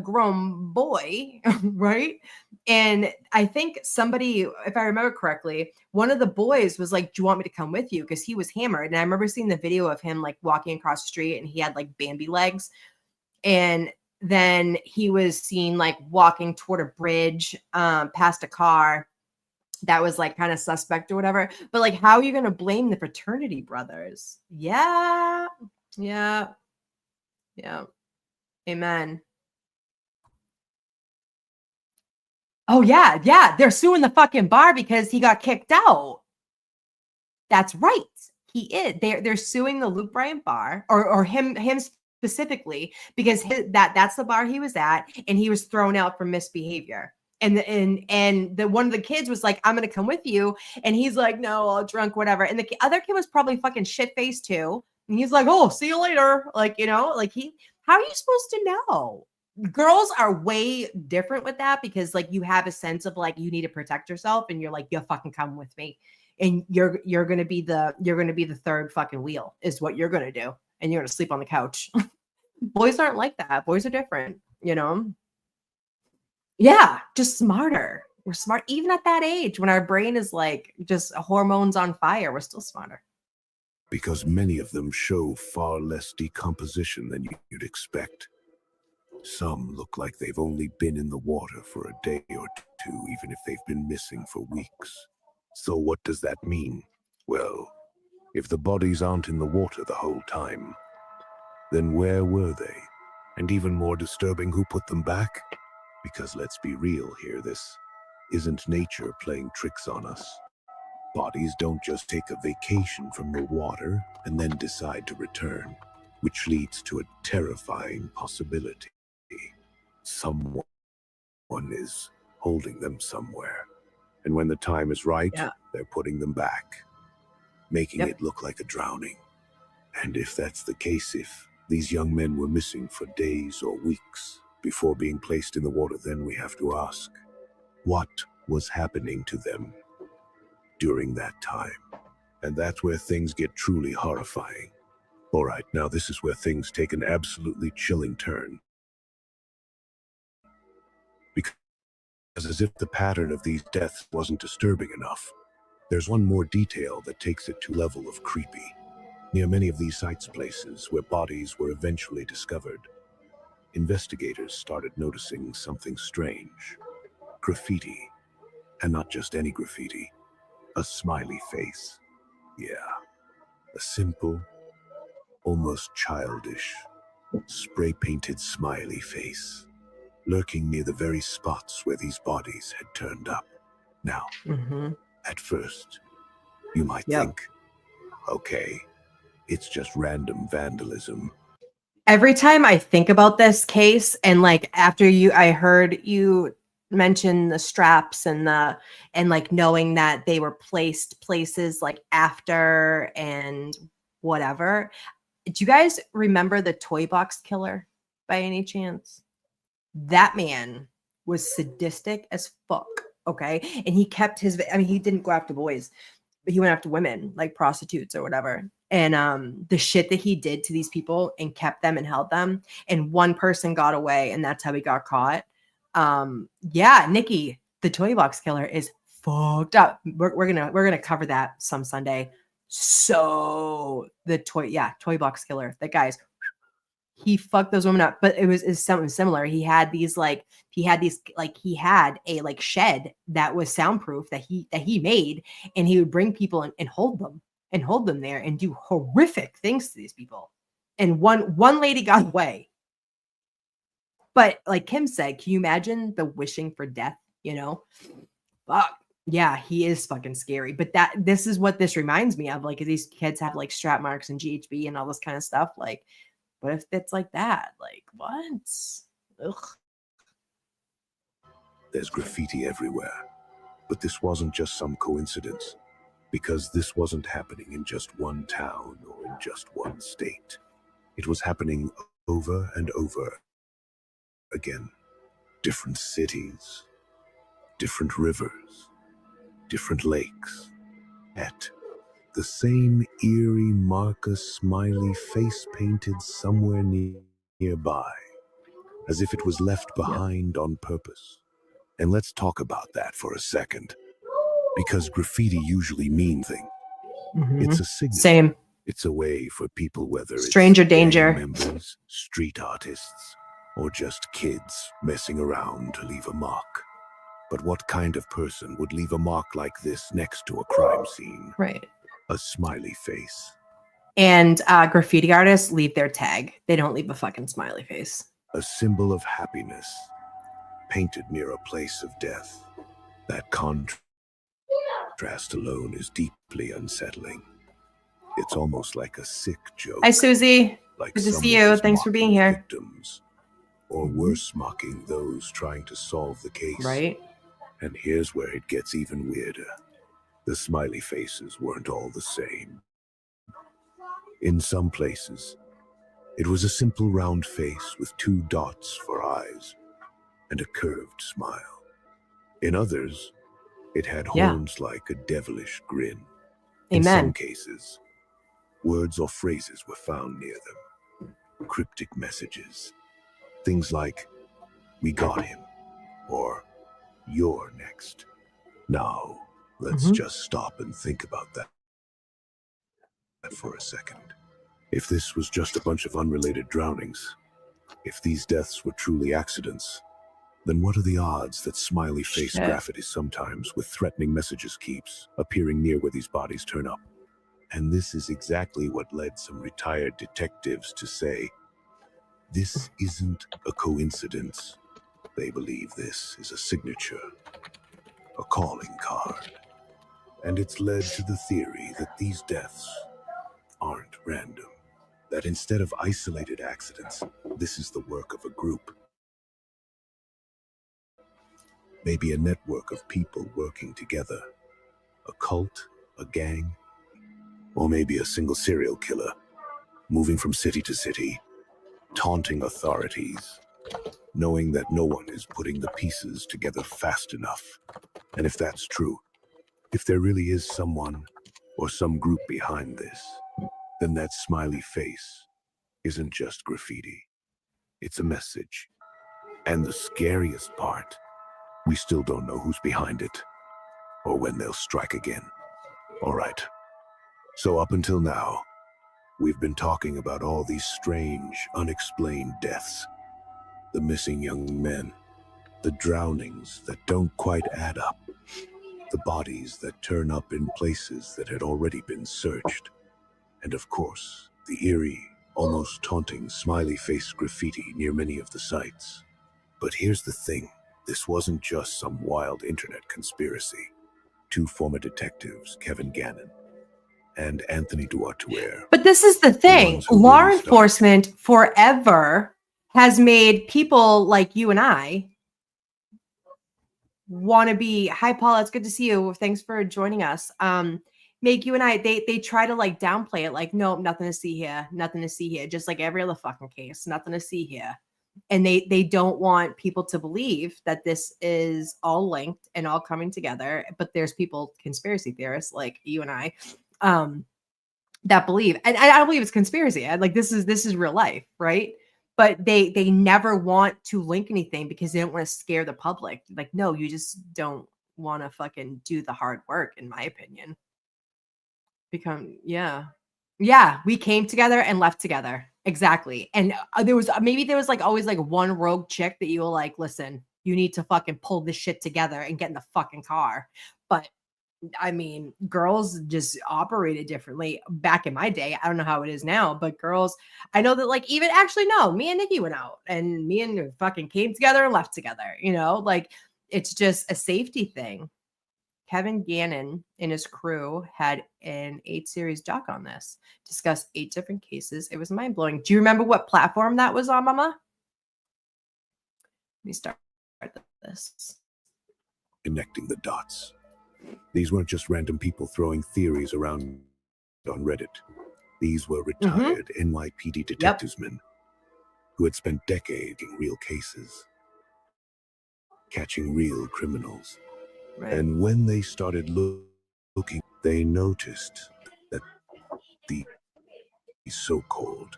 grown boy, right? And I think somebody, if I remember correctly, one of the boys was like, "Do you want me to come with you?" Because he was hammered. And I remember seeing the video of him like walking across the street and he had like Bambi legs. And then he was seen like walking toward a bridge, past a car that was like kind of suspect or whatever. But like, how are you going to blame the fraternity brothers? Yeah. Yeah. Yeah. Amen. Oh yeah, yeah. They're suing the fucking bar because he got kicked out. That's right. He is. They're suing the Luke Bryant bar, or him specifically, because that's the bar he was at, and he was thrown out for misbehavior. And the one of the kids was like, "I'm gonna come with you," and he's like, "No, all drunk, whatever." And the other kid was probably fucking shit faced too, and he's like, "Oh, see you later." Like, you know, like how are you supposed to know? Girls are way different with that, because like you have a sense of like you need to protect yourself, and you're like, "You fucking come with me." And you're gonna be the third fucking wheel is what you're gonna do, and you're gonna sleep on the couch. Boys aren't like that. Boys are different, you know. Yeah, just smarter. We're smart even at that age when our brain is like just hormones on fire. We're still smarter.
because many of them show far less decomposition than you'd expect. Some look like they've only been in the water for a day or two, even if they've been missing for weeks. So what does that mean? Well, if the bodies aren't in the water the whole time, then where were they? And even more disturbing, who put them back? Because let's be real here, this isn't nature playing tricks on us. Bodies don't just take a vacation from the water and then decide to return, which leads to a terrifying possibility. Someone is holding them somewhere, and when the time is right,
Yeah.
they're putting them back, making
Yep.
it look like a drowning. And if that's the case, if these young men were missing for days or weeks before being placed in the water, then we have to ask, what was happening to them during that time? And that's where things get truly horrifying. All right, now this is where things take an absolutely chilling turn. Because as if the pattern of these deaths wasn't disturbing enough, there's one more detail that takes it to a level of creepy. Near many of these sites places where bodies were eventually discovered, investigators started noticing something strange. Graffiti. And not just any graffiti. A smiley face. Yeah. A simple, almost childish, spray-painted smiley face, lurking near the very spots where these bodies had turned up. Now,
Mm-hmm.
at first, you might
Yep.
think, okay, it's just random vandalism.
Every time I think about this case, and like after I heard you mention the straps and like knowing that they were placed places like after and whatever. Do you guys remember the toy box killer by any chance? That man was sadistic as fuck. Okay. And he kept he didn't go after boys, but he went after women, like prostitutes or whatever. And the shit that he did to these people and kept them and held them. And one person got away, and that's how he got caught. Yeah, Nikki, the toy box killer is fucked up. We're gonna cover that some Sunday. So the toy box killer, that guy's, he fucked those women up. But is something similar. He had a like shed that was soundproof that he made, and he would bring people and hold them there and do horrific things to these people. And one lady got away. But like Kim said, can you imagine the wishing for death, you know? fuck. Yeah, he is fucking scary. But this is what this reminds me of. Like, these kids have like strap marks and GHB and all this kind of stuff. Like, what if it's like that? Like, what? Ugh.
There's graffiti everywhere. But this wasn't just some coincidence, because this wasn't happening in just one town or in just one state. It was happening over and over again. Different cities, different rivers, different lakes. At the same eerie Marcus Smiley face painted somewhere nearby, as if it was left behind on purpose. And let's talk about that for a second, because graffiti usually means thing. It's a signal.
Same.
It's a way for people, whether
Stranger
it's
danger.
gang members, street artists, or just kids messing around to leave a mark. But what kind of person would leave a mark like this next to a crime scene?
Right.
A smiley face.
And graffiti artists leave their tag. They don't leave a fucking smiley face.
A symbol of happiness, painted near a place of death. That contrast alone is deeply unsettling. It's almost like a sick joke.
Hi, Susie.
Like
Good to see
someone
you.
is
Thanks for being
mocking
here.
Victims, or worse, mocking those trying to solve the case.
Right.
And here's where it gets even weirder. The smiley faces weren't all the same. In some places, it was a simple round face with 2 dots for eyes and a curved smile. In others, it had horns like a devilish grin. In some
Amen.
cases, words or phrases were found near them. Cryptic messages. Things like, "We got him," or "You're next." Now, let's just stop and think about that for a second. If this was just a bunch of unrelated drownings, if these deaths were truly accidents, then what are the odds that smiley face graffiti sometimes with threatening messages keeps appearing near where these bodies turn up? And this is exactly what led some retired detectives to say, this isn't a coincidence. They believe this is a signature, a calling card. And it's led to the theory that these deaths aren't random. That instead of isolated accidents, this is the work of a group. Maybe a network of people working together. A cult, a gang, or maybe a single serial killer, moving from city to city, taunting authorities, knowing that no one is putting the pieces together fast enough. And if that's true, if there really is someone or some group behind this, then that smiley face isn't just graffiti. It's a message. And the scariest part, we still don't know who's behind it or when they'll strike again. All right. So up until now, we've been talking about all these strange, unexplained deaths. The missing young men, the drownings that don't quite add up, the bodies that turn up in places that had already been searched, and of course, the eerie, almost taunting smiley face graffiti near many of the sites. But here's the thing, this wasn't just some wild internet conspiracy. 2 former detectives, Kevin Gannon and Anthony Duartuere.
But this is the thing.
ones who
Law
really
enforcement forever has made people like you and I want to be, hi Paula, it's good to see you. Thanks for joining us. Make you and I, they try to like downplay it, like, no, nothing to see here, nothing to see here, just like every other fucking case, nothing to see here. And they don't want people to believe that this is all linked and all coming together. But there's people, conspiracy theorists like you and I, that believe, and I don't believe it's conspiracy. Like this is real life, right? But they never want to link anything because they don't want to scare the public. Like, no, you just don't want to fucking do the hard work, in my opinion. We came together and left together. Exactly. And there was like always like one rogue chick that you were like, listen, you need to fucking pull this shit together and get in the fucking car. But I mean, girls just operated differently back in my day. I don't know how it is now, but girls, I know that like even actually, no, me and Nikki went out and me and fucking came together and left together, you know, like it's just a safety thing. Kevin Gannon and his crew had an 8-series doc on this, discussed 8 different cases. It was mind-blowing. Do you remember what platform that was on, Mama? Let me start this.
Connecting the dots. These weren't just random people throwing theories around on Reddit. These were retired NYPD detectivesmen who had spent decades in real cases, catching real criminals.
Right.
And when they started looking, they noticed that the so-called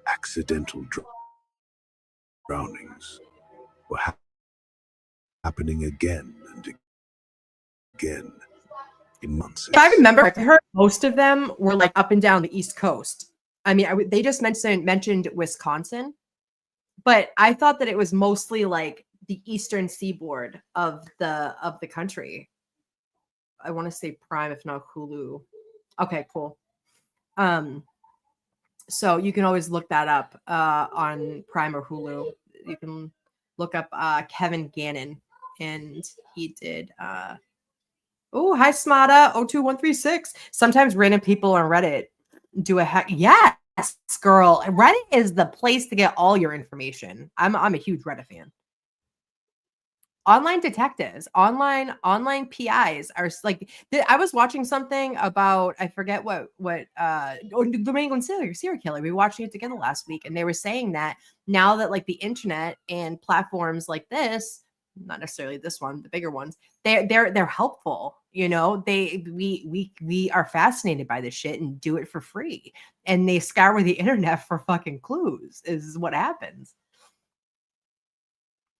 accidental drownings were happening again and again in months.
If I remember, I heard most of them were like up and down the East Coast. I mean, they just mentioned Wisconsin, but I thought that it was mostly like the eastern seaboard of the country. I want to say Prime, if not Hulu. Okay, cool. So you can always look that up on Prime or Hulu. You can look up Kevin Gannon, and he did. Oh, hi, Smada 02136. Sometimes random people on Reddit do a hack. Yes, girl. Reddit is the place to get all your information. I'm a huge Reddit fan. Online detectives, online PIs are like. I was watching something about, I forget what Domenico serial killer. We were watching it together last week, and they were saying that now that like the internet and platforms like this, not necessarily this one, the bigger ones, they're helpful. You know, we are fascinated by this shit and do it for free, and they scour the internet for fucking clues. Is what happens.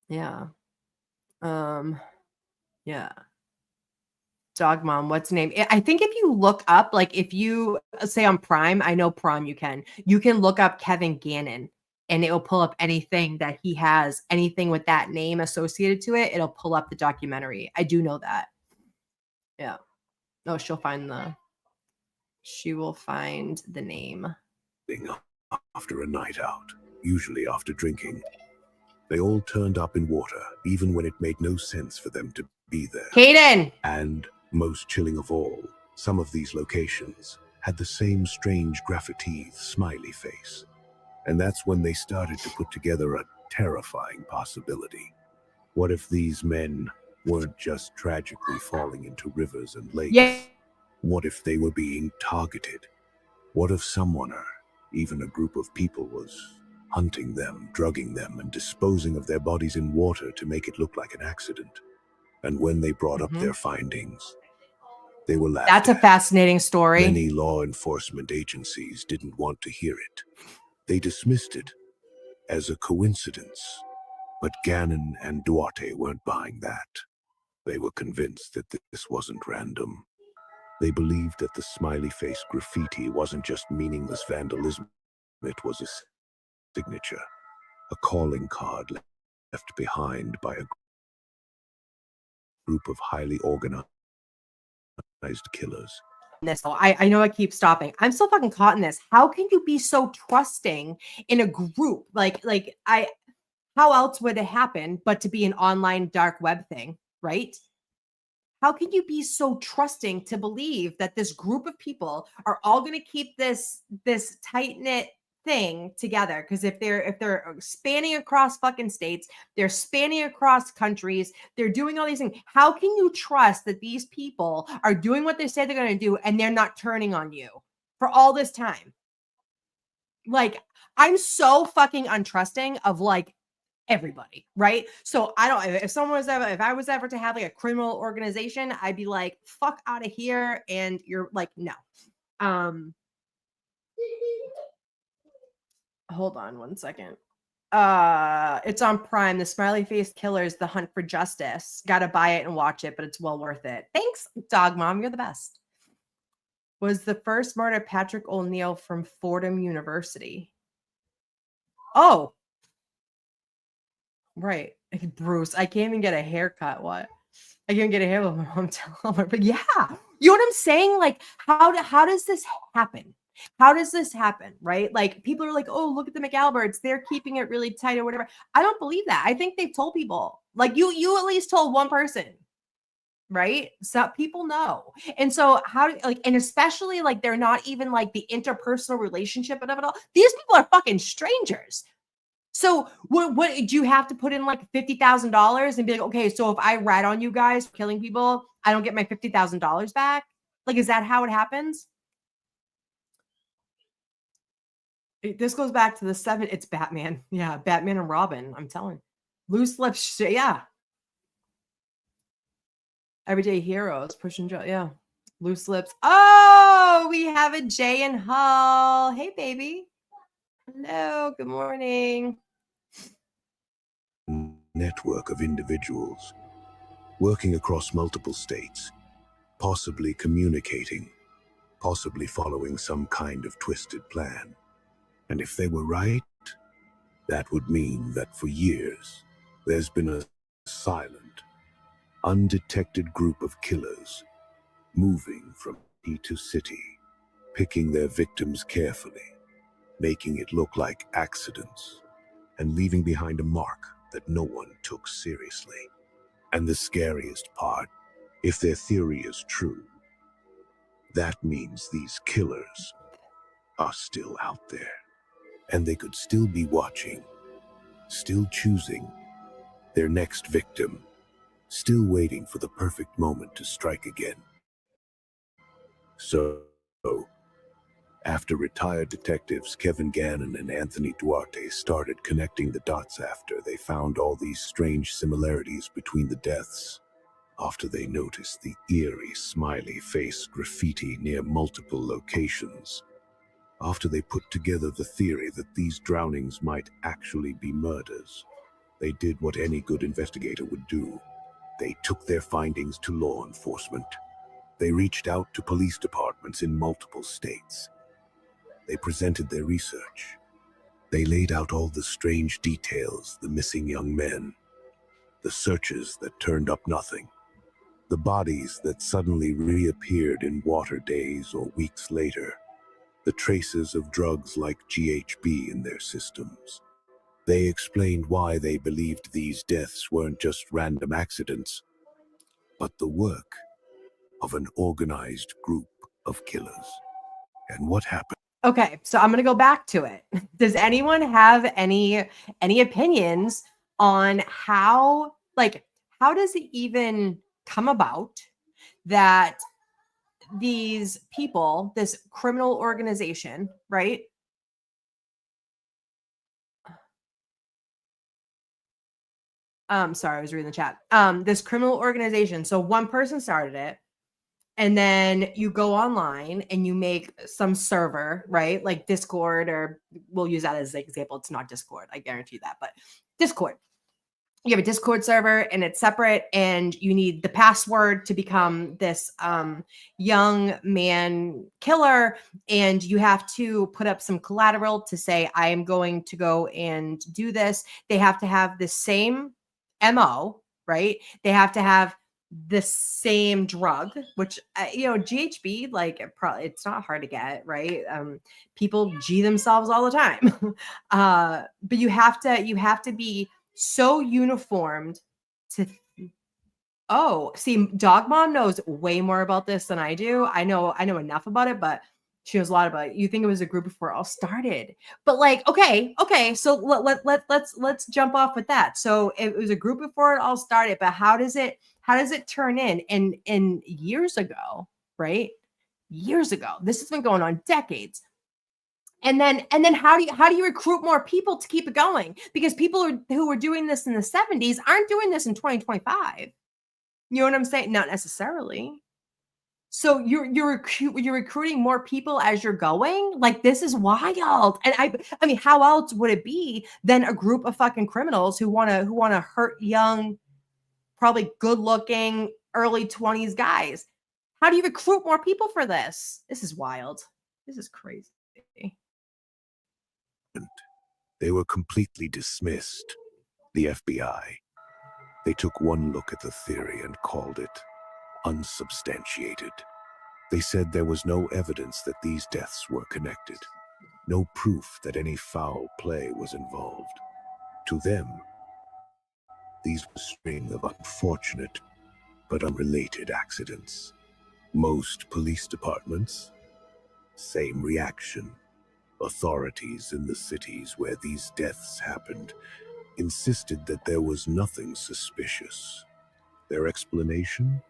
Yeah. Yeah. Dog mom, what's the name? I think if you look up, like if you say on Prime, I know Prime, you can look up Kevin Gannon and it will pull up anything that he has, anything with that name associated to it. It'll pull up the documentary. I do know that. Yeah. Oh, she will find the name.
After a night out, usually after drinking, they all turned up in water, even when it made no sense for them to be there.
Kaden!
And most chilling of all, some of these locations had the same strange graffiti smiley face. And that's when they started to put together a terrifying possibility. What if these men weren't just tragically falling into rivers and lakes?
Yeah.
What if they were being targeted? What if someone, or even a group of people, was hunting them, drugging them, and disposing of their bodies in water to make it look like an accident? And when they brought up their findings, they were laughed
That's a
at.
fascinating story.
Many law enforcement agencies didn't want to hear it. They dismissed it as a coincidence. But Gannon and Duarte weren't buying that. They were convinced that this wasn't random. They believed that the smiley face graffiti wasn't just meaningless vandalism. It was a signature, a calling card left behind by a group of highly organized killers.
I know I keep stopping. I'm still fucking caught in this. How can you be so trusting in a group? How else would it happen but to be an online dark web thing, right? How can you be so trusting to believe that this group of people are all going to keep this tight-knit thing together? Because if they're spanning across fucking states, they're spanning across countries, they're doing all these things. How can you trust that these people are doing what they say they're going to do and they're not turning on you for all this time? Like, I'm so fucking untrusting of like everybody, right? So I don't, if I was ever to have like a criminal organization, I'd be like, fuck out of here. And you're like, no. Hold on one second. It's on Prime. The Smiley Face Killers, The Hunt for Justice. Gotta buy it and watch it, but it's well worth it. Thanks, Dog Mom. You're the best. Was the first murder Patrick O'Neill from Fordham University? Oh, right. Bruce, I can't even get a haircut. What? I can't get a haircut. My mom telling her, but yeah, you know what I'm saying? Like, how does this happen? How does this happen, right? Like people are like, oh, look at the McAlberts. They're keeping it really tight or whatever. I don't believe that. I think they've told people. Like you at least told one person, right? So people know. And so how do like, and especially like they're not even like the interpersonal relationship of it all. These people are fucking strangers. So what do you have to put in like $50,000 and be like, okay, so if I rat on you guys for killing people, I don't get my $50,000 back? Like, is that how it happens? This goes back to the seven. It's Batman. Yeah, Batman and Robin. I'm telling. Loose lips. Yeah. Everyday heroes. Pushing. Yeah. Loose lips. Oh, we have a Jay and Hull. Hey, baby. Hello. Good morning.
Network of individuals working across multiple states, possibly communicating, possibly following some kind of twisted plan. And if they were right, that would mean that for years, there's been a silent, undetected group of killers moving from city to city, picking their victims carefully, making it look like accidents, and leaving behind a mark that no one took seriously. And the scariest part, if their theory is true, that means these killers are still out there. And they could still be watching, still choosing their next victim, still waiting for the perfect moment to strike again. So, after retired detectives Kevin Gannon and Anthony Duarte started connecting the dots after they found all these strange similarities between the deaths, after they noticed the eerie smiley face graffiti near multiple locations, after they put together the theory that these drownings might actually be murders, they did what any good investigator would do. They took their findings to law enforcement. They reached out to police departments in multiple states. They presented their research. They laid out all the strange details, the missing young men, the searches that turned up nothing, the bodies that suddenly reappeared in water days or weeks later, the traces of drugs like GHB in their systems. They explained why they believed these deaths weren't just random accidents, but the work of an organized group of killers. And what happened?
Okay, so I'm going to go back to it. Does anyone have any opinions on how does it even come about that these people, this criminal organization, right? Sorry, I was reading the chat. This criminal organization. So one person started it, and then you go online and you make some server, right? Like Discord, or we'll use that as an example. It's not Discord, I guarantee that, but Discord. You have a Discord server and it's separate, and you need the password to become this young man killer, and you have to put up some collateral to say, I am going to go and do this. They have to have the same MO, right? They have to have the same drug, which GHB, like it's not hard to get, right? People G themselves all the time. But you have to be so uniformed to see, Dog Mom knows way more about this than I do. I know enough about it, but she knows a lot about it. You think it was a group before it all started, but like, okay, so let's jump off with that. So it was a group before it all started, but how does it turn in years ago, right? Years ago. This has been going on decades. And then how do you recruit more people to keep it going? Because people who were doing this in the 70s aren't doing this in 2025. You know what I'm saying? Not necessarily. So you're recruiting more people as you're going. Like, this is wild. And I mean, how else would it be than a group of fucking criminals who want to hurt young, probably good looking early 20s guys? How do you recruit more people for this? This is wild. This is crazy.
They were completely dismissed. The FBI. They took one look at the theory and called it unsubstantiated. They said there was no evidence that these deaths were connected, no proof that any foul play was involved. To them, these were a string of unfortunate but unrelated accidents. Most police departments, same reaction. Authorities in the cities where these deaths happened insisted that there was nothing suspicious. Their explanation?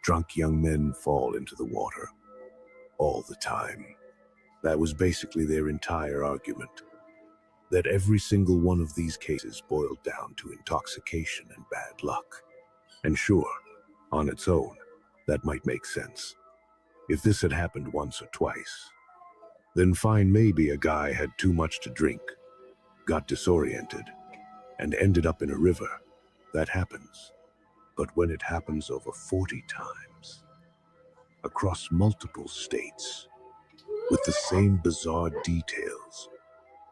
Drunk young men fall into the water all the time. That was basically their entire argument. That every single one of these cases boiled down to intoxication and bad luck. And sure, on its own, that might make sense. If this had happened once or twice, then fine, maybe a guy had too much to drink, got disoriented, and ended up in a river. That happens. But when it happens over 40 times, across multiple states, with the same bizarre details,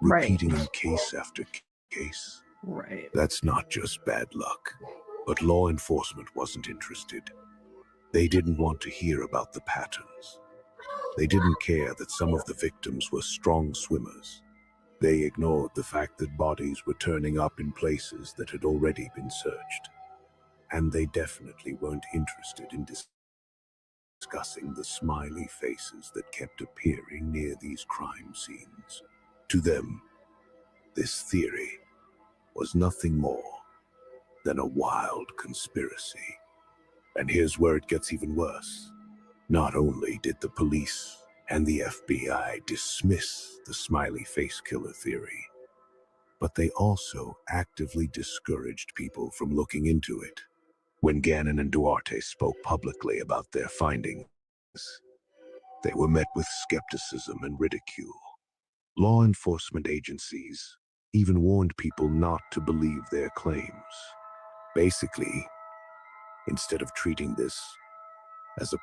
repeating in case after case, that's not just bad luck. But law enforcement wasn't interested. They didn't want to hear about the patterns. They didn't care that some of the victims were strong swimmers. They ignored the fact that bodies were turning up in places that had already been searched. And they definitely weren't interested in discussing the smiley faces that kept appearing near these crime scenes. To them, this theory was nothing more than a wild conspiracy. And here's where it gets even worse. Not only did the police and the FBI dismiss the smiley face killer theory, but they also actively discouraged people from looking into it. When Gannon and Duarte spoke publicly about their findings, they were met with skepticism and ridicule. Law enforcement agencies even warned people not to believe their claims. Basically, instead of treating this as a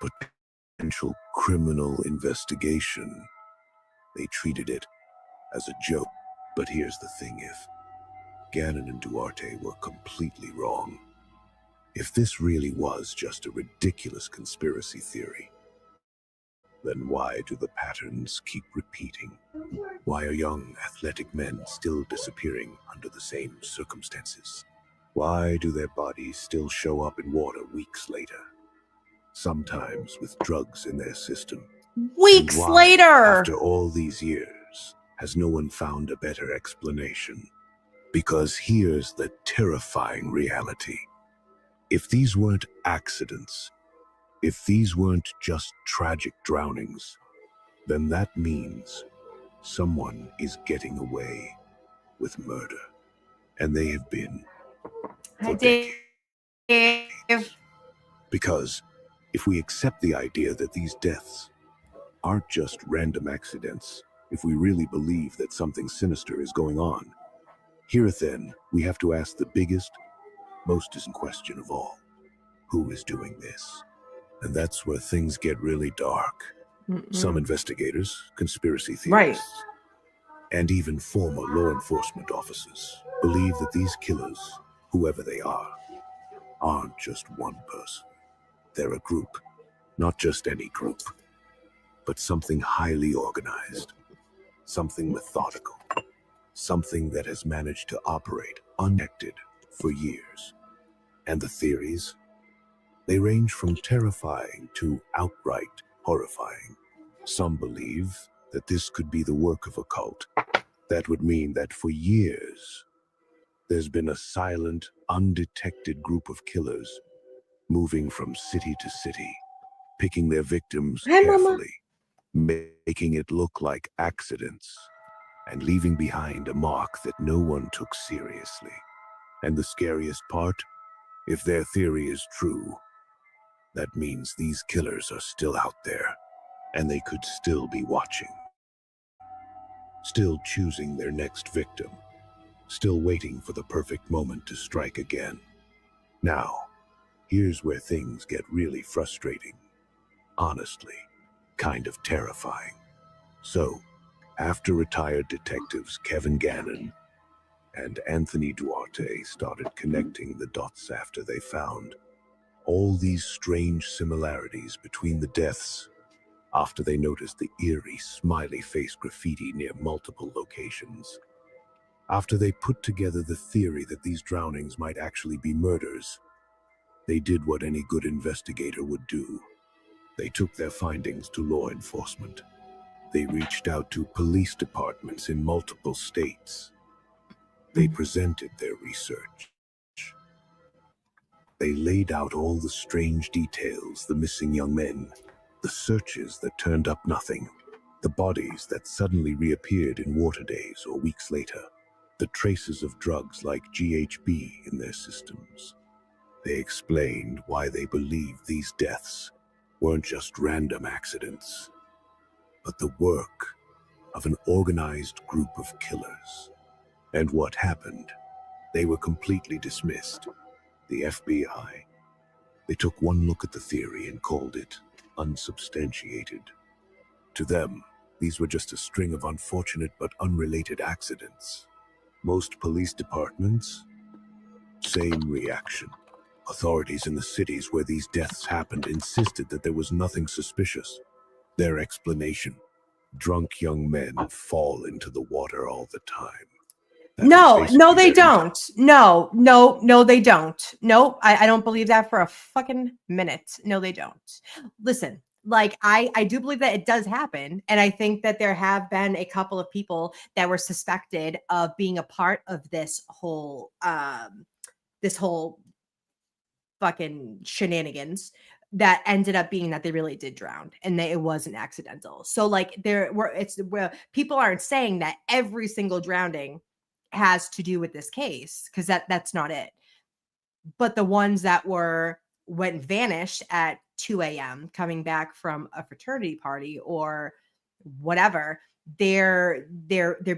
potential criminal investigation, they treated it as a joke. But here's the thing, if Gannon and Duarte were completely wrong, if this really was just a ridiculous conspiracy theory, then why do the patterns keep repeating? Why are young, athletic men still disappearing under the same circumstances? Why do their bodies still show up in water weeks later? Sometimes with drugs in their system.
Weeks
And why,
later!
After all these years, has no one found a better explanation? Because here's the terrifying reality. If these weren't accidents, if these weren't just tragic drownings, then that means someone is getting away with murder. And they have been for decades. Because if we accept the idea that these deaths aren't just random accidents, if we really believe that something sinister is going on, here then we have to ask the biggest, most important question of all. Who is doing this? And that's where things get really dark. Some investigators, conspiracy theorists, and even former law enforcement officers believe that these killers, whoever they are, aren't just one person. They're a group, not just any group, but something highly organized, something methodical, something that has managed to operate unconnected for years. And the theories? They range from terrifying to outright horrifying. Some believe that this could be the work of a cult. That would mean that for years, there's been a silent, undetected group of killers moving from city to city, picking their victims carefully, making it look like accidents, and leaving behind a mark that no one took seriously. And the scariest part, if their theory is true, that means these killers are still out there, and they could still be watching. Still choosing their next victim, still waiting for the perfect moment to strike again. Now, here's where things get really frustrating. Honestly, kind of terrifying. So, after retired detectives Kevin Gannon and Anthony Duarte started connecting the dots after they found all these strange similarities between the deaths after they noticed the eerie smiley face graffiti near multiple locations. After they put together the theory that these drownings might actually be murders, they did what any good investigator would do. They took their findings to law enforcement. They reached out to police departments in multiple states. They presented their research. They laid out all the strange details, the missing young men, the searches that turned up nothing, the bodies that suddenly reappeared in water days or weeks later, the traces of drugs like GHB in their systems. They explained why they believed these deaths weren't just random accidents, but the work of an organized group of killers. And what happened? They were completely dismissed. The FBI. They took one look at the theory and called it unsubstantiated. To them, these were just a string of unfortunate but unrelated accidents. Most police departments, same reaction. Authorities in the cities where these deaths happened insisted that there was nothing suspicious. Their explanation: drunk young men fall into the water all the time.
No, they don't. No, they don't. Nope, I don't believe that for a fucking minute. No, they don't. Listen, like I do believe that it does happen, and I think that there have been a couple of people that were suspected of being a part of this whole fucking shenanigans that ended up being that they really did drown and that it wasn't accidental. So like people aren't saying that every single drowning has to do with this case, because that's not it. But the ones that went vanished at 2 a.m. coming back from a fraternity party or whatever, they're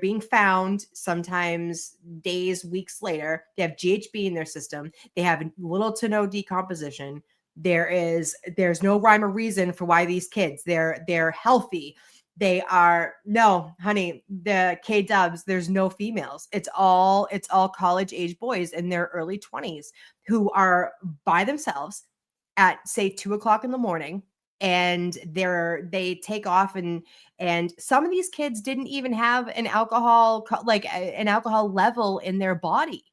being found sometimes days, weeks later. They have GHB in their system. They have little to no decomposition. There's no rhyme or reason for why these kids, they're healthy. They are, no, honey, the K-dubs, there's no females. It's all college age boys in their early 20s who are by themselves at, say, 2 o'clock in the morning. And they take off, and some of these kids didn't even have an alcohol level in their body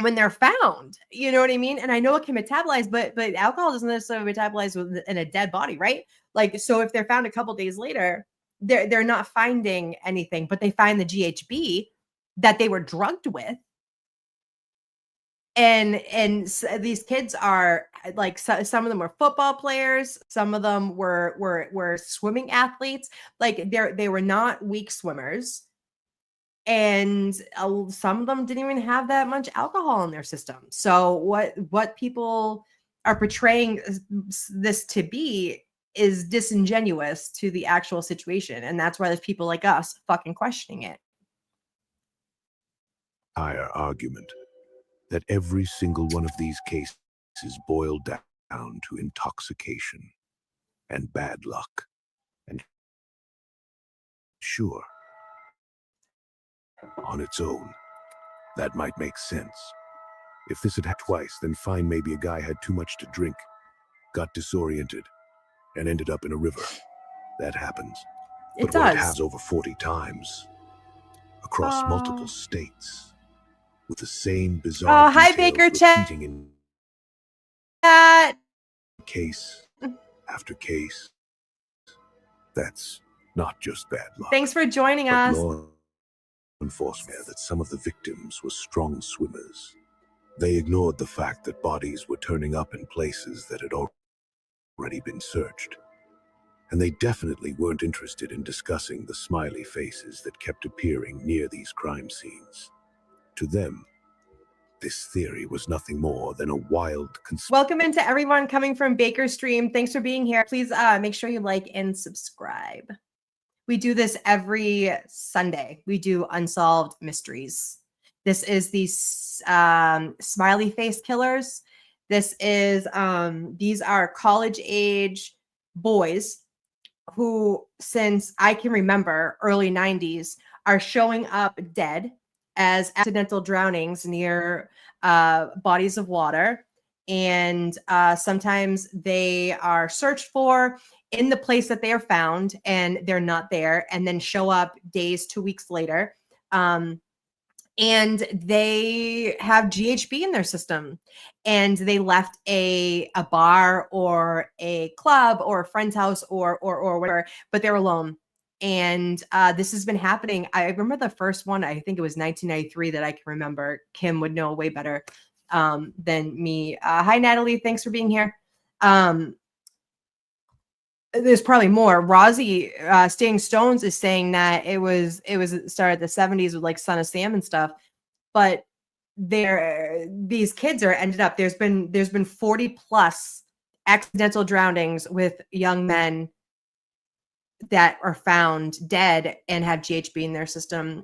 when they're found. You know what I mean? And I know it can metabolize, but alcohol doesn't necessarily metabolize in a dead body, right? Like, so if they're found a couple days later, they're not finding anything, but they find the GHB that they were drugged with. And these kids are like, some of them were football players, some of them were swimming athletes. Like they were not weak swimmers, and some of them didn't even have that much alcohol in their system. So what people are portraying this to be is disingenuous to the actual situation, and that's why there's people like us fucking questioning it.
Entire argument that every single one of these cases boiled down to intoxication and bad luck. And sure, on its own, that might make sense. If this had happened twice, then fine, maybe a guy had too much to drink, got disoriented, and ended up in a river. That happens. But when it has over 40 times across multiple states, with the same bizarre
hi Baker
repeating in
chat,
case after case, that's not just bad luck.
Thanks for joining us.
Law enforcement that some of the victims were strong swimmers. They ignored the fact that bodies were turning up in places that had already been searched. And they definitely weren't interested in discussing the smiley faces that kept appearing near these crime scenes. To them, this theory was nothing more than a wild conspiracy.
Welcome into everyone coming from Baker Stream. Thanks for being here. Please make sure you like and subscribe. We do this every Sunday. We do Unsolved Mysteries. This is the smiley face killers. This is these are college age boys who, since I can remember, early 90s, are showing up dead as accidental drownings near bodies of water. and sometimes they are searched for in the place that they are found, and they're not there, and then show up days, 2 weeks later. And they have GHB in their system, and they left a bar or a club or a friend's house or whatever, but they're alone. And this has been happening. I remember the first one, I think it was 1993 that I can remember. Kim would know way better than me. Hi, Natalie. Thanks for being here. There's probably more. Rosie Staying Stones is saying that it was started the 70s with like Son of Sam and stuff, but these kids are ended up there's been 40 plus accidental drownings with young men that are found dead and have GHB in their system.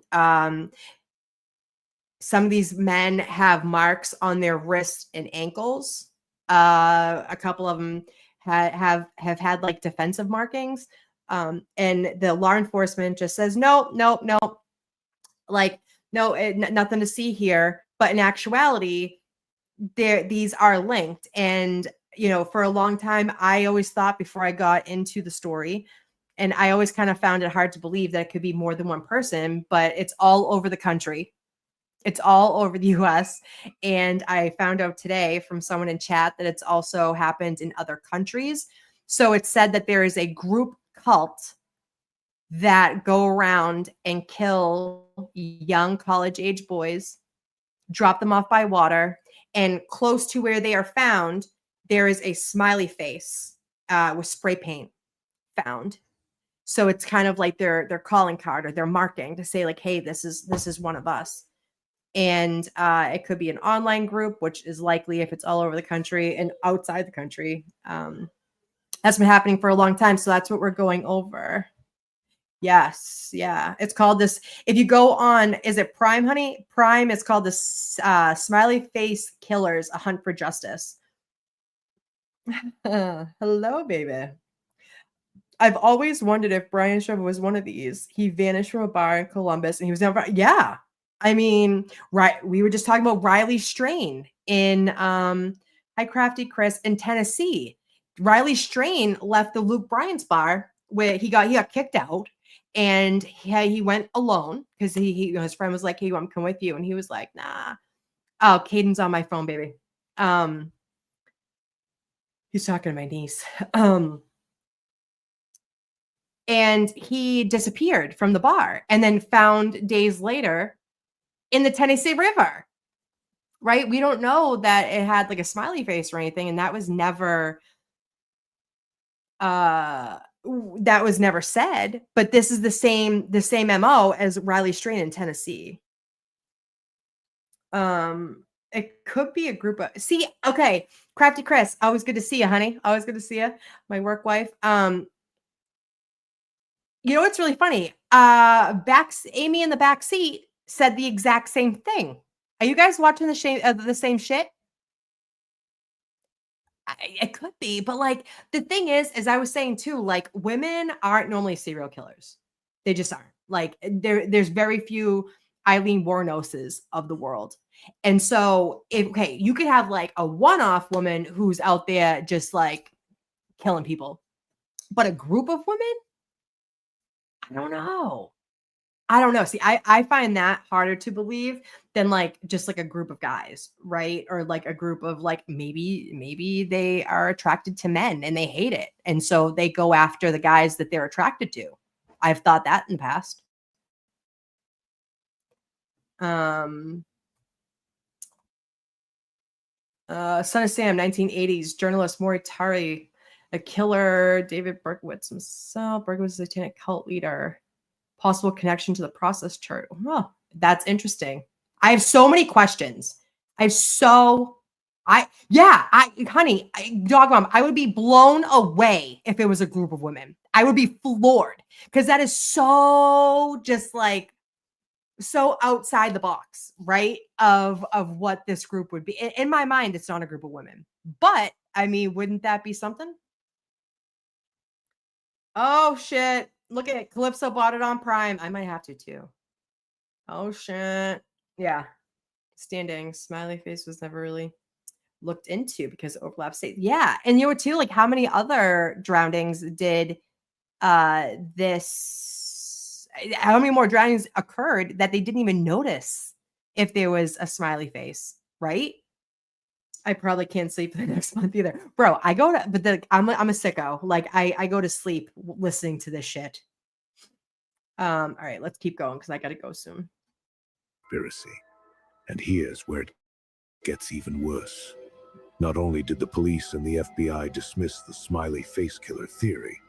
Some of these men have marks on their wrists and ankles. A couple of them have had like defensive markings. And the law enforcement just says, no, like, no, nothing to see here. But in actuality, these are linked. And, you know, for a long time, I always thought before I got into the story, and I always kind of found it hard to believe that it could be more than one person, but it's all over the country. It's all over the US. And I found out today from someone in chat that it's also happened in other countries. So it's said that there is a group cult that go around and kill young college age boys, drop them off by water, and close to where they are found, there is a smiley face with spray paint found. So it's kind of like their calling card or their marking to say like, hey, this is one of us. And it could be an online group, which is likely if it's all over the country and outside the country. That's been happening for a long time. So that's what we're going over. Yes. Yeah. It's called this. If you go on, is it Prime, honey? Prime, it's called the Smiley Face Killers, A Hunt for Justice. Hello, baby. I've always wondered if Brian Sheva was one of these. He vanished from a bar in Columbus and he was never, yeah. I mean, right. We were just talking about Riley Strain in Hi Crafty Chris in Tennessee. Riley Strain left the Luke Bryan's bar where he got kicked out, and he went alone because his friend was like, hey, I'm come with you. And he was like, nah. Oh, Caden's on my phone, baby. He's talking to my niece. And he disappeared from the bar and then found days later in the Tennessee River, right? We don't know that it had like a smiley face or anything. And that was never said, but this is the same MO as Riley Strain in Tennessee. It could be a group of, see, okay. Crafty Chris, always good to see you, honey. Always good to see you. My work wife. You know what's really funny? Amy in the back seat said the exact same thing. Are you guys watching the same shit? It could be, but like the thing is, as I was saying too, like women aren't normally serial killers. They just aren't. Like there's very few Eileen Warnoses of the world. And so okay, you could have like a one-off woman who's out there just like killing people, but a group of women, I don't know. See, I find that harder to believe than like just like a group of guys, right? Or like a group of like maybe they are attracted to men and they hate it. And so they go after the guys that they're attracted to. I've thought that in the past. Son of Sam, 1980s, journalist Maury Tari, a killer, David Berkowitz himself. Berkowitz is a satanic cult leader. Possible connection to the process chart. Oh, that's interesting. I have so many questions. Dog mom, I would be blown away if it was a group of women. I would be floored because that is so just like so outside the box, right? Of what this group would be. In my mind, it's not a group of women, but I mean, wouldn't that be something? Oh shit. Look at it. Calypso bought it on Prime. I might have to too. Oh shit. Yeah. Standing. Smiley face was never really looked into because overlap states. Yeah. And you know too, like how many other drownings did how many more drownings occurred that they didn't even notice if there was a smiley face, right? I probably can't sleep for the next month either. Bro, I go to, but I'm a sicko. Like I go to sleep listening to this shit. All right, let's keep going because I gotta go soon.
Conspiracy. And here's where it gets even worse. Not only did the police and the FBI dismiss the smiley face killer theory,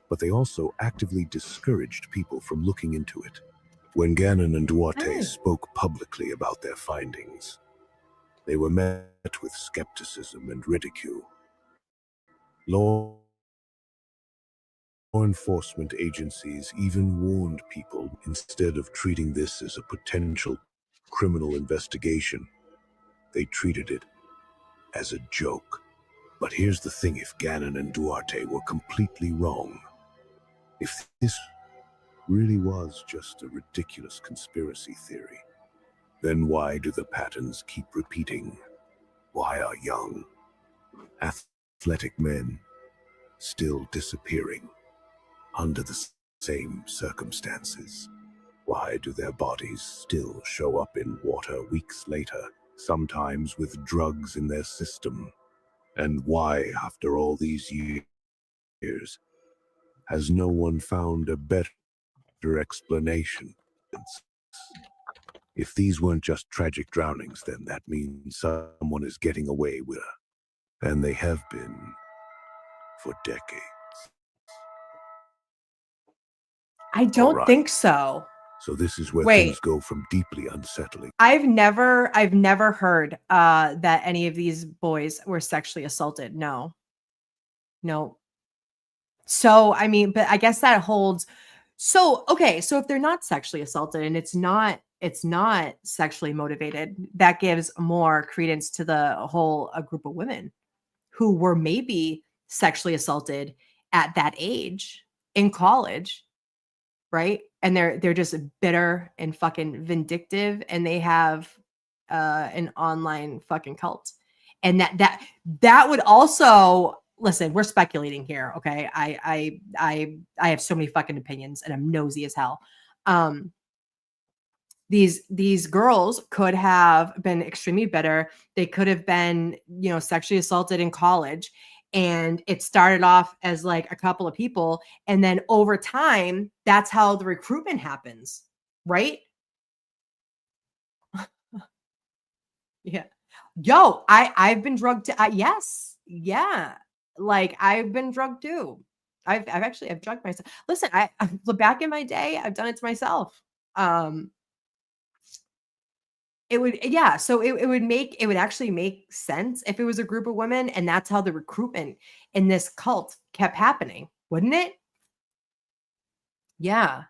but they also actively discouraged people from looking into it. When Gannon and Duarte spoke publicly about their findings, they were met with skepticism and ridicule. Law enforcement agencies even warned people, instead of treating this as a potential criminal investigation, they treated it as a joke. But here's the thing, if Gannon and Duarte were completely wrong, if this really was just a ridiculous conspiracy theory, then why do the patterns keep repeating? Why are young, athletic men still disappearing under the same circumstances? Why do their bodies still show up in water weeks later, sometimes with drugs in their system? And why, after all these years, has no one found a better explanation? If these weren't just tragic drownings, then that means someone is getting away with it. And they have been for decades.
I don't think so.
So this is where things go from deeply unsettling.
I've never heard that any of these boys were sexually assaulted. No. So I mean, but I guess that holds. So okay, so if they're not sexually assaulted and it's not sexually motivated, that gives more credence to the whole group of women who were maybe sexually assaulted at that age in college, right? And they're just bitter and fucking vindictive, and they have an online fucking cult. And that would also, listen, we're speculating here, okay? I have so many fucking opinions and I'm nosy as hell. These girls could have been extremely bitter. They could have been, sexually assaulted in college, and it started off as like a couple of people, and then over time, that's how the recruitment happens, right? Yeah. Yo, I've been drugged too. Yes. Yeah. Like I've been drugged too. I've drugged myself. Listen, I look back in my day, I've done it to myself. It would, yeah. So it would actually make sense if it was a group of women, and that's how the recruitment in this cult kept happening, wouldn't it? Yeah.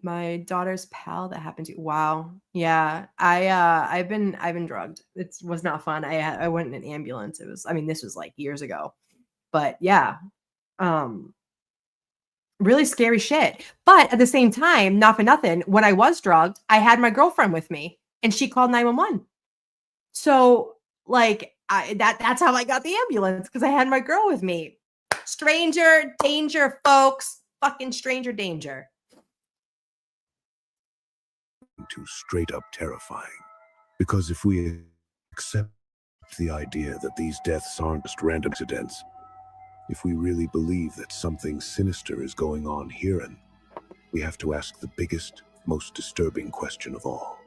My daughter's pal, that happened to. Wow. Yeah. I've been drugged. It was not fun. I went in an ambulance. This was like years ago. But yeah. Really scary shit. But at the same time, not for nothing, when I was drugged, I had my girlfriend with me and she called 911. So like that's how I got the ambulance, because I had my girl with me. Stranger danger, folks. Fucking stranger danger.
To straight up terrifying. Because if we accept the idea that these deaths aren't just random accidents, if we really believe that something sinister is going on herein, we have to ask the biggest, most disturbing question of all.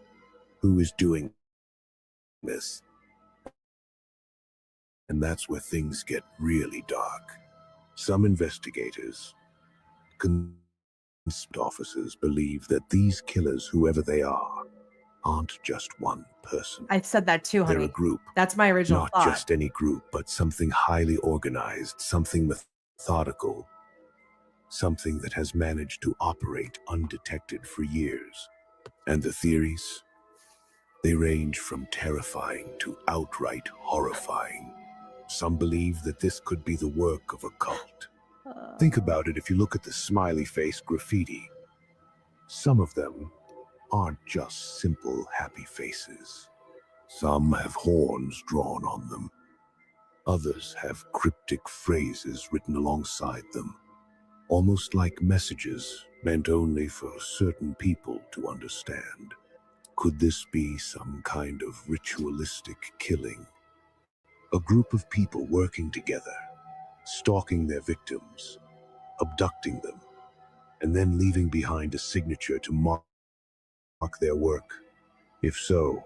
Who is doing this? And that's where things get really dark. Some investigators, officers, believe that these killers, whoever they are, aren't just one person.
I said that too, honey.
They're a group.
That's my original thought.
Not just any group, but something highly organized, something methodical, something that has managed to operate undetected for years. And the theories? They range from terrifying to outright horrifying. Some believe that this could be the work of a cult. Think about it. If you look at the smiley face graffiti, some of them aren't just simple happy faces. Some have horns drawn on them. Others have cryptic phrases written alongside them, almost like messages meant only for certain people to understand. Could this be some kind of ritualistic killing? A group of people working together, stalking their victims, abducting them, and then leaving behind a signature to mark their work. If so,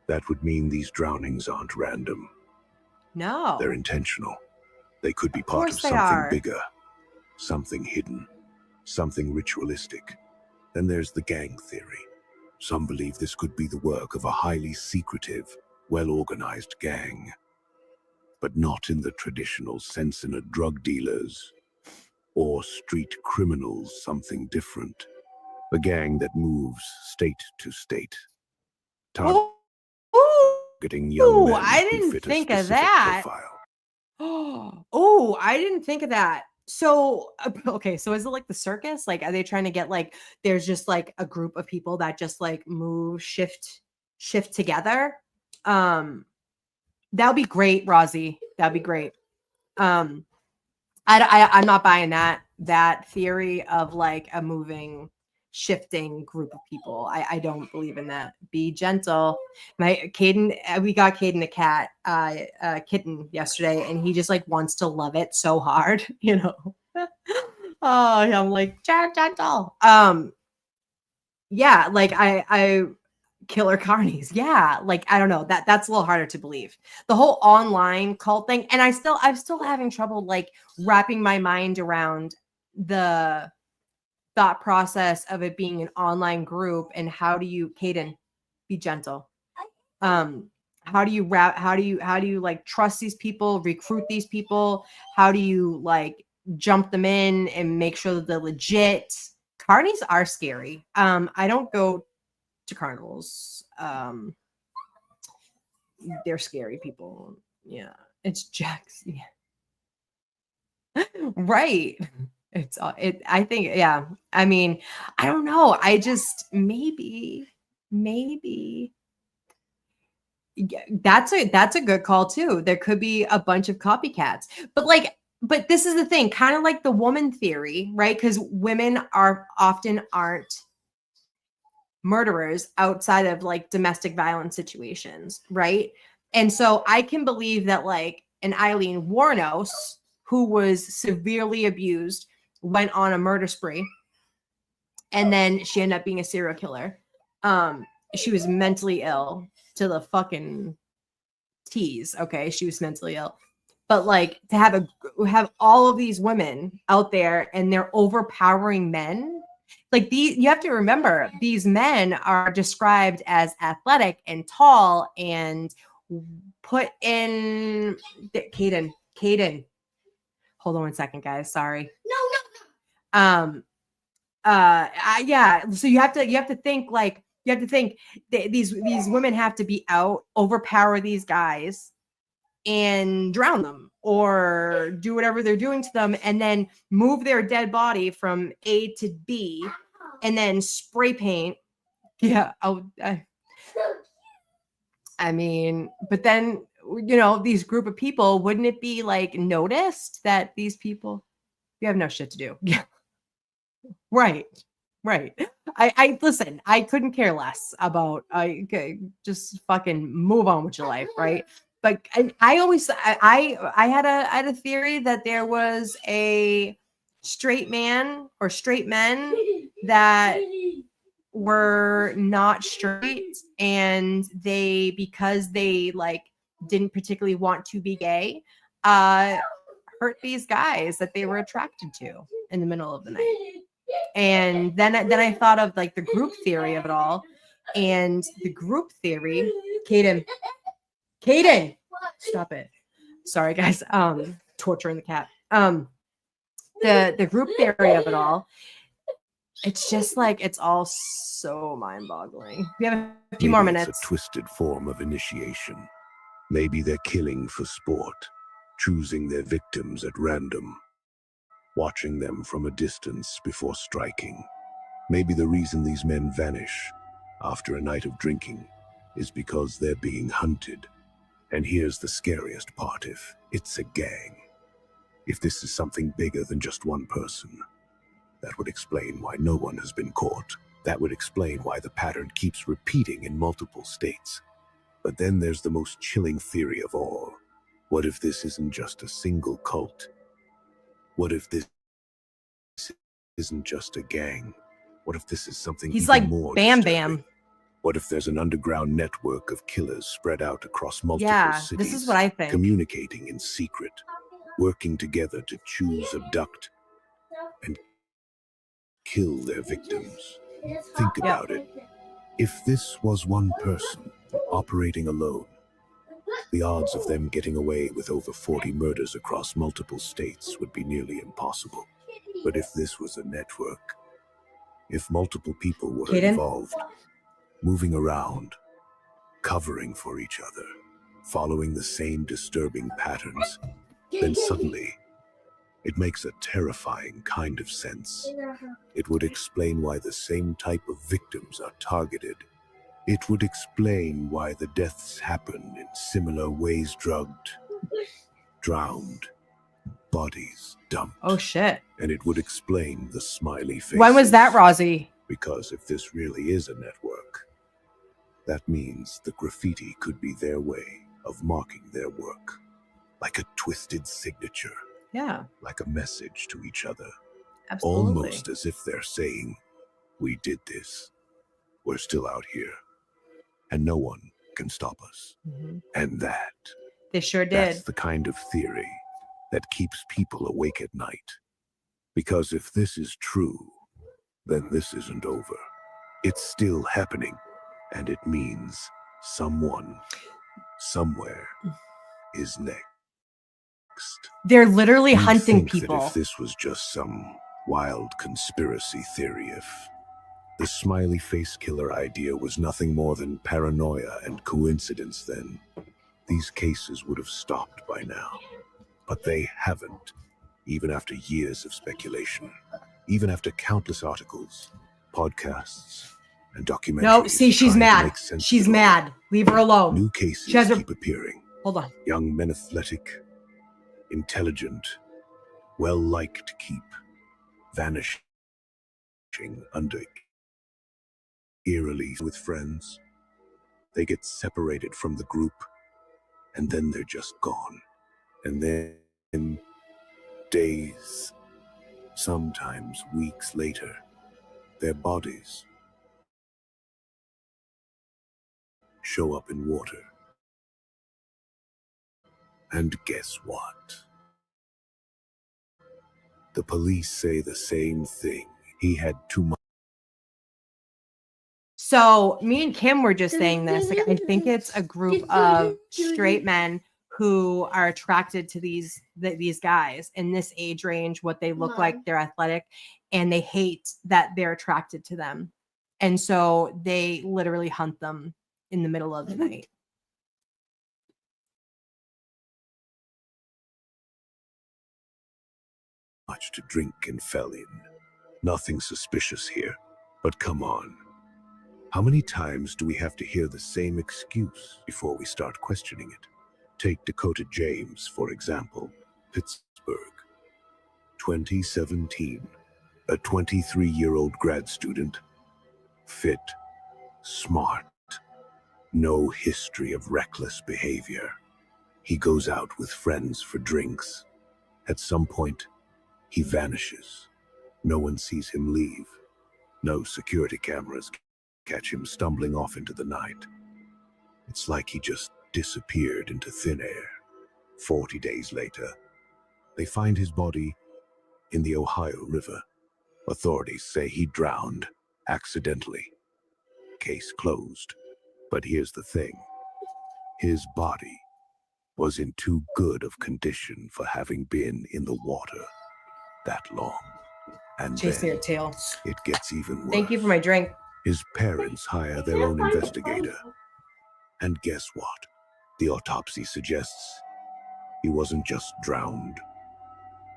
that would mean these drownings aren't random.
No.
They're intentional. They could be
Of
part
course
of
they
something
are.
bigger, something hidden, something ritualistic. Then there's the gang theory. Some believe this could be the work of a highly secretive, well-organized gang. But not in the traditional sense in a drug dealers or street criminals, something different. A gang that moves state to state,
Ooh,
targeting young men
I
who
didn't
fit a
think of
specific
that.
profile.
Oh, I didn't think of that. So, okay, so is it like the circus? Like, are they trying to get like there's just like a group of people that just like move, shift together? That would be great, Rosie. That'd be great. I'm not buying that theory of like a moving, shifting group of people. I don't believe in that. Be gentle. My Caden, we got Caden a cat, kitten yesterday, and he just like wants to love it so hard, you know. Oh, I'm like gentle. Yeah, like I killer carnies. Yeah, like I don't know, that's a little harder to believe. The whole online cult thing, and I'm still having trouble like wrapping my mind around the thought process of it being an online group and how do you, Caden, be gentle. How do you like trust these people, recruit these people? How do you like jump them in and make sure that they're legit? Carnies are scary. I don't go to carnivals. They're scary people. Yeah. It's Jack's. Yeah. Right. It's it I think, yeah. I mean, I don't know. I just maybe yeah, that's a good call too. There could be a bunch of copycats. But this is the thing, kind of like the woman theory, right? Cuz women aren't murderers outside of like domestic violence situations, right? And so I can believe that like an Eileen Warnos, who was severely abused, went on a murder spree, and then she ended up being a serial killer. She was mentally ill to the fucking tease. Okay, she was mentally ill, but like to have all of these women out there and they're overpowering men. Like you have to remember, these men are described as athletic and tall and put in. Caden, hold on 1 second, guys. Sorry. No. Yeah. So you have to think like these women have to be out, overpower these guys, and drown them or do whatever they're doing to them, and then move their dead body from A to B, and then spray paint. Yeah. I mean, but then these group of people, wouldn't it be like noticed that these people, you have no shit to do? Yeah. Right. I listen, I couldn't care less about just fucking move on with your life, right? But I always I had a theory that there was a straight man or straight men that were not straight, and because they like didn't particularly want to be gay, hurt these guys that they were attracted to in the middle of the night. And then I thought of like the group theory of it all. And the group theory, Caden, stop it. Sorry, guys. Torturing the cat. The group theory of it all. It's just like it's all so mind-boggling. We have a few more minutes.
It's a twisted form of initiation. Maybe they're killing for sport, choosing their victims at random, watching them from a distance before striking. Maybe the reason these men vanish after a night of drinking is because they're being hunted. And here's the scariest part: if it's a gang, if this is something bigger than just one person, that would explain why no one has been caught. That would explain why the pattern keeps repeating in multiple states. But then there's the most chilling theory of all. What if this isn't just a single cult? What if this isn't just a gang? What if this is something
He's
even
like
more
Bam
disturbing?
Bam.
What if there's an underground network of killers spread out across multiple
Yeah,
cities,
this is what I think.
communicating in secret, working together to choose, abduct, and kill their victims? Think about it. If this was one person operating alone, the odds of them getting away with over 40 murders across multiple states would be nearly impossible. But if this was a network, if multiple people were
Kaden?
involved, moving around, covering for each other, following the same disturbing patterns, then suddenly it makes a terrifying kind of sense. It would explain why the same type of victims are targeted. It would explain why the deaths happen in similar ways: drugged, drowned, bodies dumped.
Oh shit.
And it would explain the smiley faces.
When was that, Rosie?
Because if this really is a network, that means the graffiti could be their way of marking their work. Like a twisted signature,
Yeah,
like a message to each other.
absolutely.
Almost as if they're saying, "We did this. We're still out here. And no one can stop us."
Mhm.
And
They sure
that's
did.
the kind of theory that keeps people awake at night. Because if this is true, then this isn't over. It's still happening. And it means someone, somewhere, is next.
They're literally
You'd
hunting
think that
people.
if this was just some wild conspiracy theory, if the smiley face killer idea was nothing more than paranoia and coincidence, then these cases would have stopped by now. But they haven't, even after years of speculation, even after countless articles, podcasts, and documentaries.
No, see, she's
trying to
mad.
make sense
She's
of it all.
mad. Leave her alone.
New cases
She has her-
keep appearing.
Hold on.
Young men, athletic, intelligent, well-liked, keep vanishing under eerily with friends. They get separated from the group, and then they're just gone. And then days, sometimes weeks later, their bodies show up in water. And guess what? The police say the same thing. He had too much.
So me and Kim were just saying this. Like, I think it's a group of straight men who are attracted to these guys in this age range, what they look like, they're athletic, and they hate that they're attracted to them. And so they literally hunt them in the middle of the night.
Much to drink and fell in. Nothing suspicious here. But come on. How many times do we have to hear the same excuse before we start questioning it? Take Dakota James, for example. Pittsburgh. 2017. A 23-year-old grad student. Fit. Smart. No history of reckless behavior. He goes out with friends for drinks. At some point, he vanishes. No one sees him leave. No security cameras catch him stumbling off into the night. It's like he just disappeared into thin air. 40 days later, they find his body in the Ohio River. Authorities say he drowned accidentally. Case closed. But here's the thing. His body was in too good of condition for having been in the water that long. And
Chasing
then
your tail.
it gets even worse.
Thank you for my drink.
His parents hire their own investigator. And guess what? The autopsy suggests he wasn't just drowned.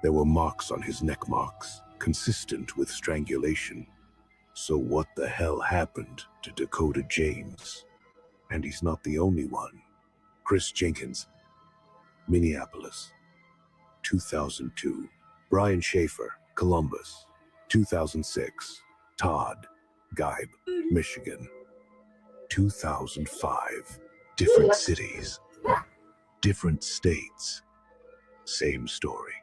There were marks on his neck, marks consistent with strangulation. So what the hell happened to Dakota James? And he's not the only one. Chris Jenkins, Minneapolis, 2002. Brian Schaefer, Columbus, 2006. Todd Geib, Michigan, 2005. Different cities, different states, same story.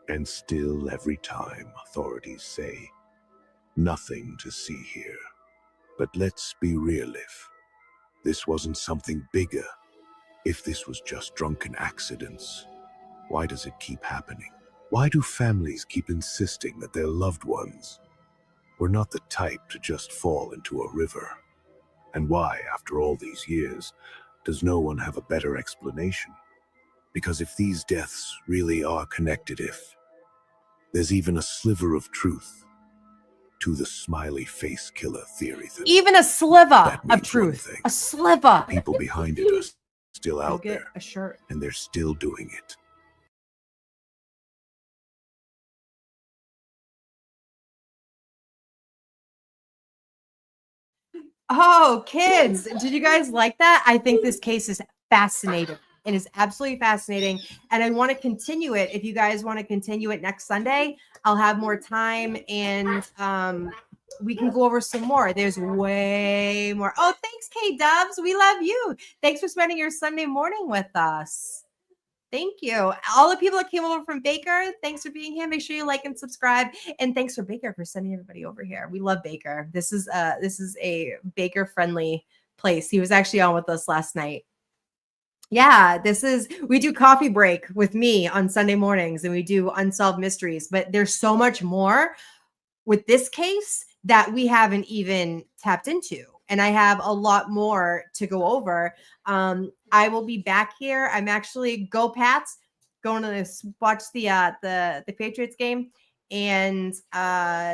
And still every time authorities say, nothing to see here. But let's be real, if this wasn't something bigger, if this was just drunken accidents, why does it keep happening? Why do families keep insisting that their loved ones were not the type to just fall into a river? And why, after all these years, does no one have a better explanation? Because if these deaths really are connected, if there's even a sliver of truth to the smiley face killer theory, then
Even a sliver
that
of
means one
truth.
thing.
A sliver.
People behind it are still
Go
out
get
there,
a shirt.
and they're still doing it.
Oh, kids, did you guys like that? I think this case is fascinating. It is absolutely fascinating. And I want to continue it. If you guys want to continue it next Sunday, I'll have more time and we can go over some more. There's way more. Oh, thanks, K Dubs. We love you. Thanks for spending your Sunday morning with us. Thank you. All the people that came over from Baker, thanks for being here. Make sure you like and subscribe. And thanks for Baker for sending everybody over here. We love Baker. This is a Baker friendly place. He was actually on with us last night. Yeah, we do coffee break with me on Sunday mornings and we do unsolved mysteries, but there's so much more with this case that we haven't even tapped into. And I have a lot more to go over. I will be back here. I'm actually go Pats, going to watch the Patriots game. And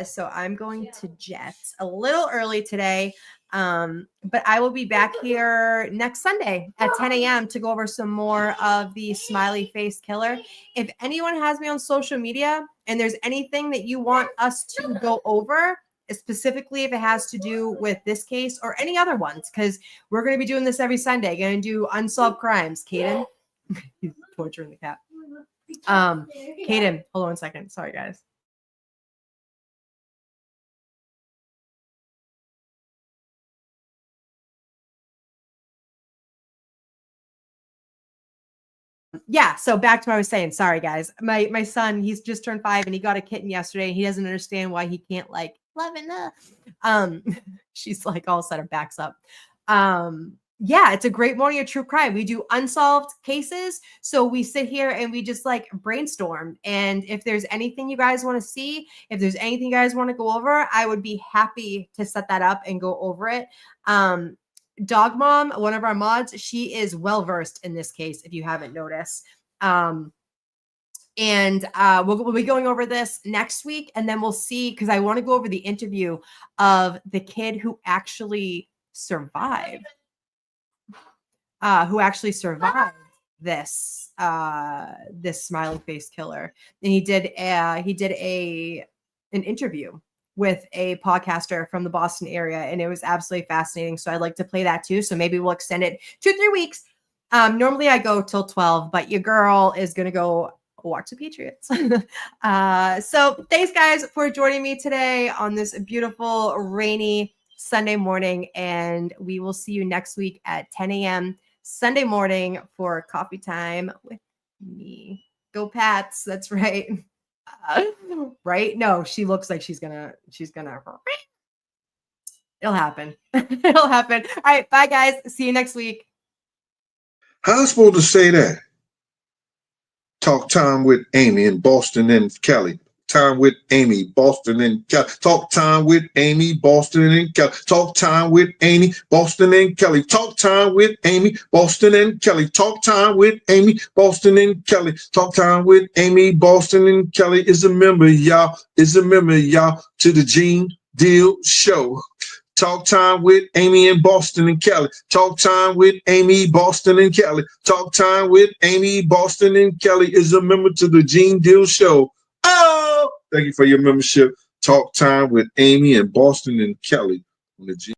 so I'm going to Jets a little early today. But I will be back here next Sunday at 10 a.m. to go over some more of the smiley face killer. If anyone has me on social media and there's anything that you want us to go over, specifically if it has to do with this case or any other ones, because we're going to be doing this every Sunday, going to do unsolved crimes. Caden, he's torturing the cat. Caden, hold on a second. Sorry, guys. Yeah, so back to what I was saying. Sorry, guys. My son, he's just turned 5 and he got a kitten yesterday. He doesn't understand why he can't like love enough. She's like all of a sudden backs up. Yeah, it's a great morning of true crime. We do unsolved cases. So we sit here and we just like brainstorm. And if there's anything you guys want to see, if there's anything you guys want to go over, I would be happy to set that up and go over it. Dog Mom, one of our mods, she is well versed in this case, if you haven't noticed. And we'll be going over this next week, and then we'll see, because I want to go over the interview of the kid who actually survived. This this smiley face killer. And he did an interview with a podcaster from the Boston area, and it was absolutely fascinating. So I'd like to play that too. So maybe we'll extend it 2-3 weeks. Normally I go till 12, but your girl is going to go watch the Patriots. So thanks guys for joining me today on this beautiful rainy Sunday morning. And we will see you next week at 10 a.m. Sunday morning for coffee time with me. Go Pats. That's right. Right? No, she looks like she's gonna it'll happen. It'll happen. All right, bye guys. See you next week.
How am I supposed to say that? Talk time with Amy in Boston and Kelly. Time with Amy, Boston and Kelly. Talk time with Amy, Boston and Kelly. Talk time with Amy, Boston and Kelly. Talk time with Amy, Boston and Kelly. Talk time with Amy, Boston and Kelly. Talk time with Amy, Boston and Kelly is a member, y'all. Is a member, y'all, to the Gene Deal Show. Talk time with Amy in Boston and Kelly. Talk time with Amy, Boston and Kelly. Talk time with Amy, Boston and Kelly is a member to the Gene Deal Show. Oh, thank you for your membership. Talk time with Amy and Boston and Kelly on the Gene.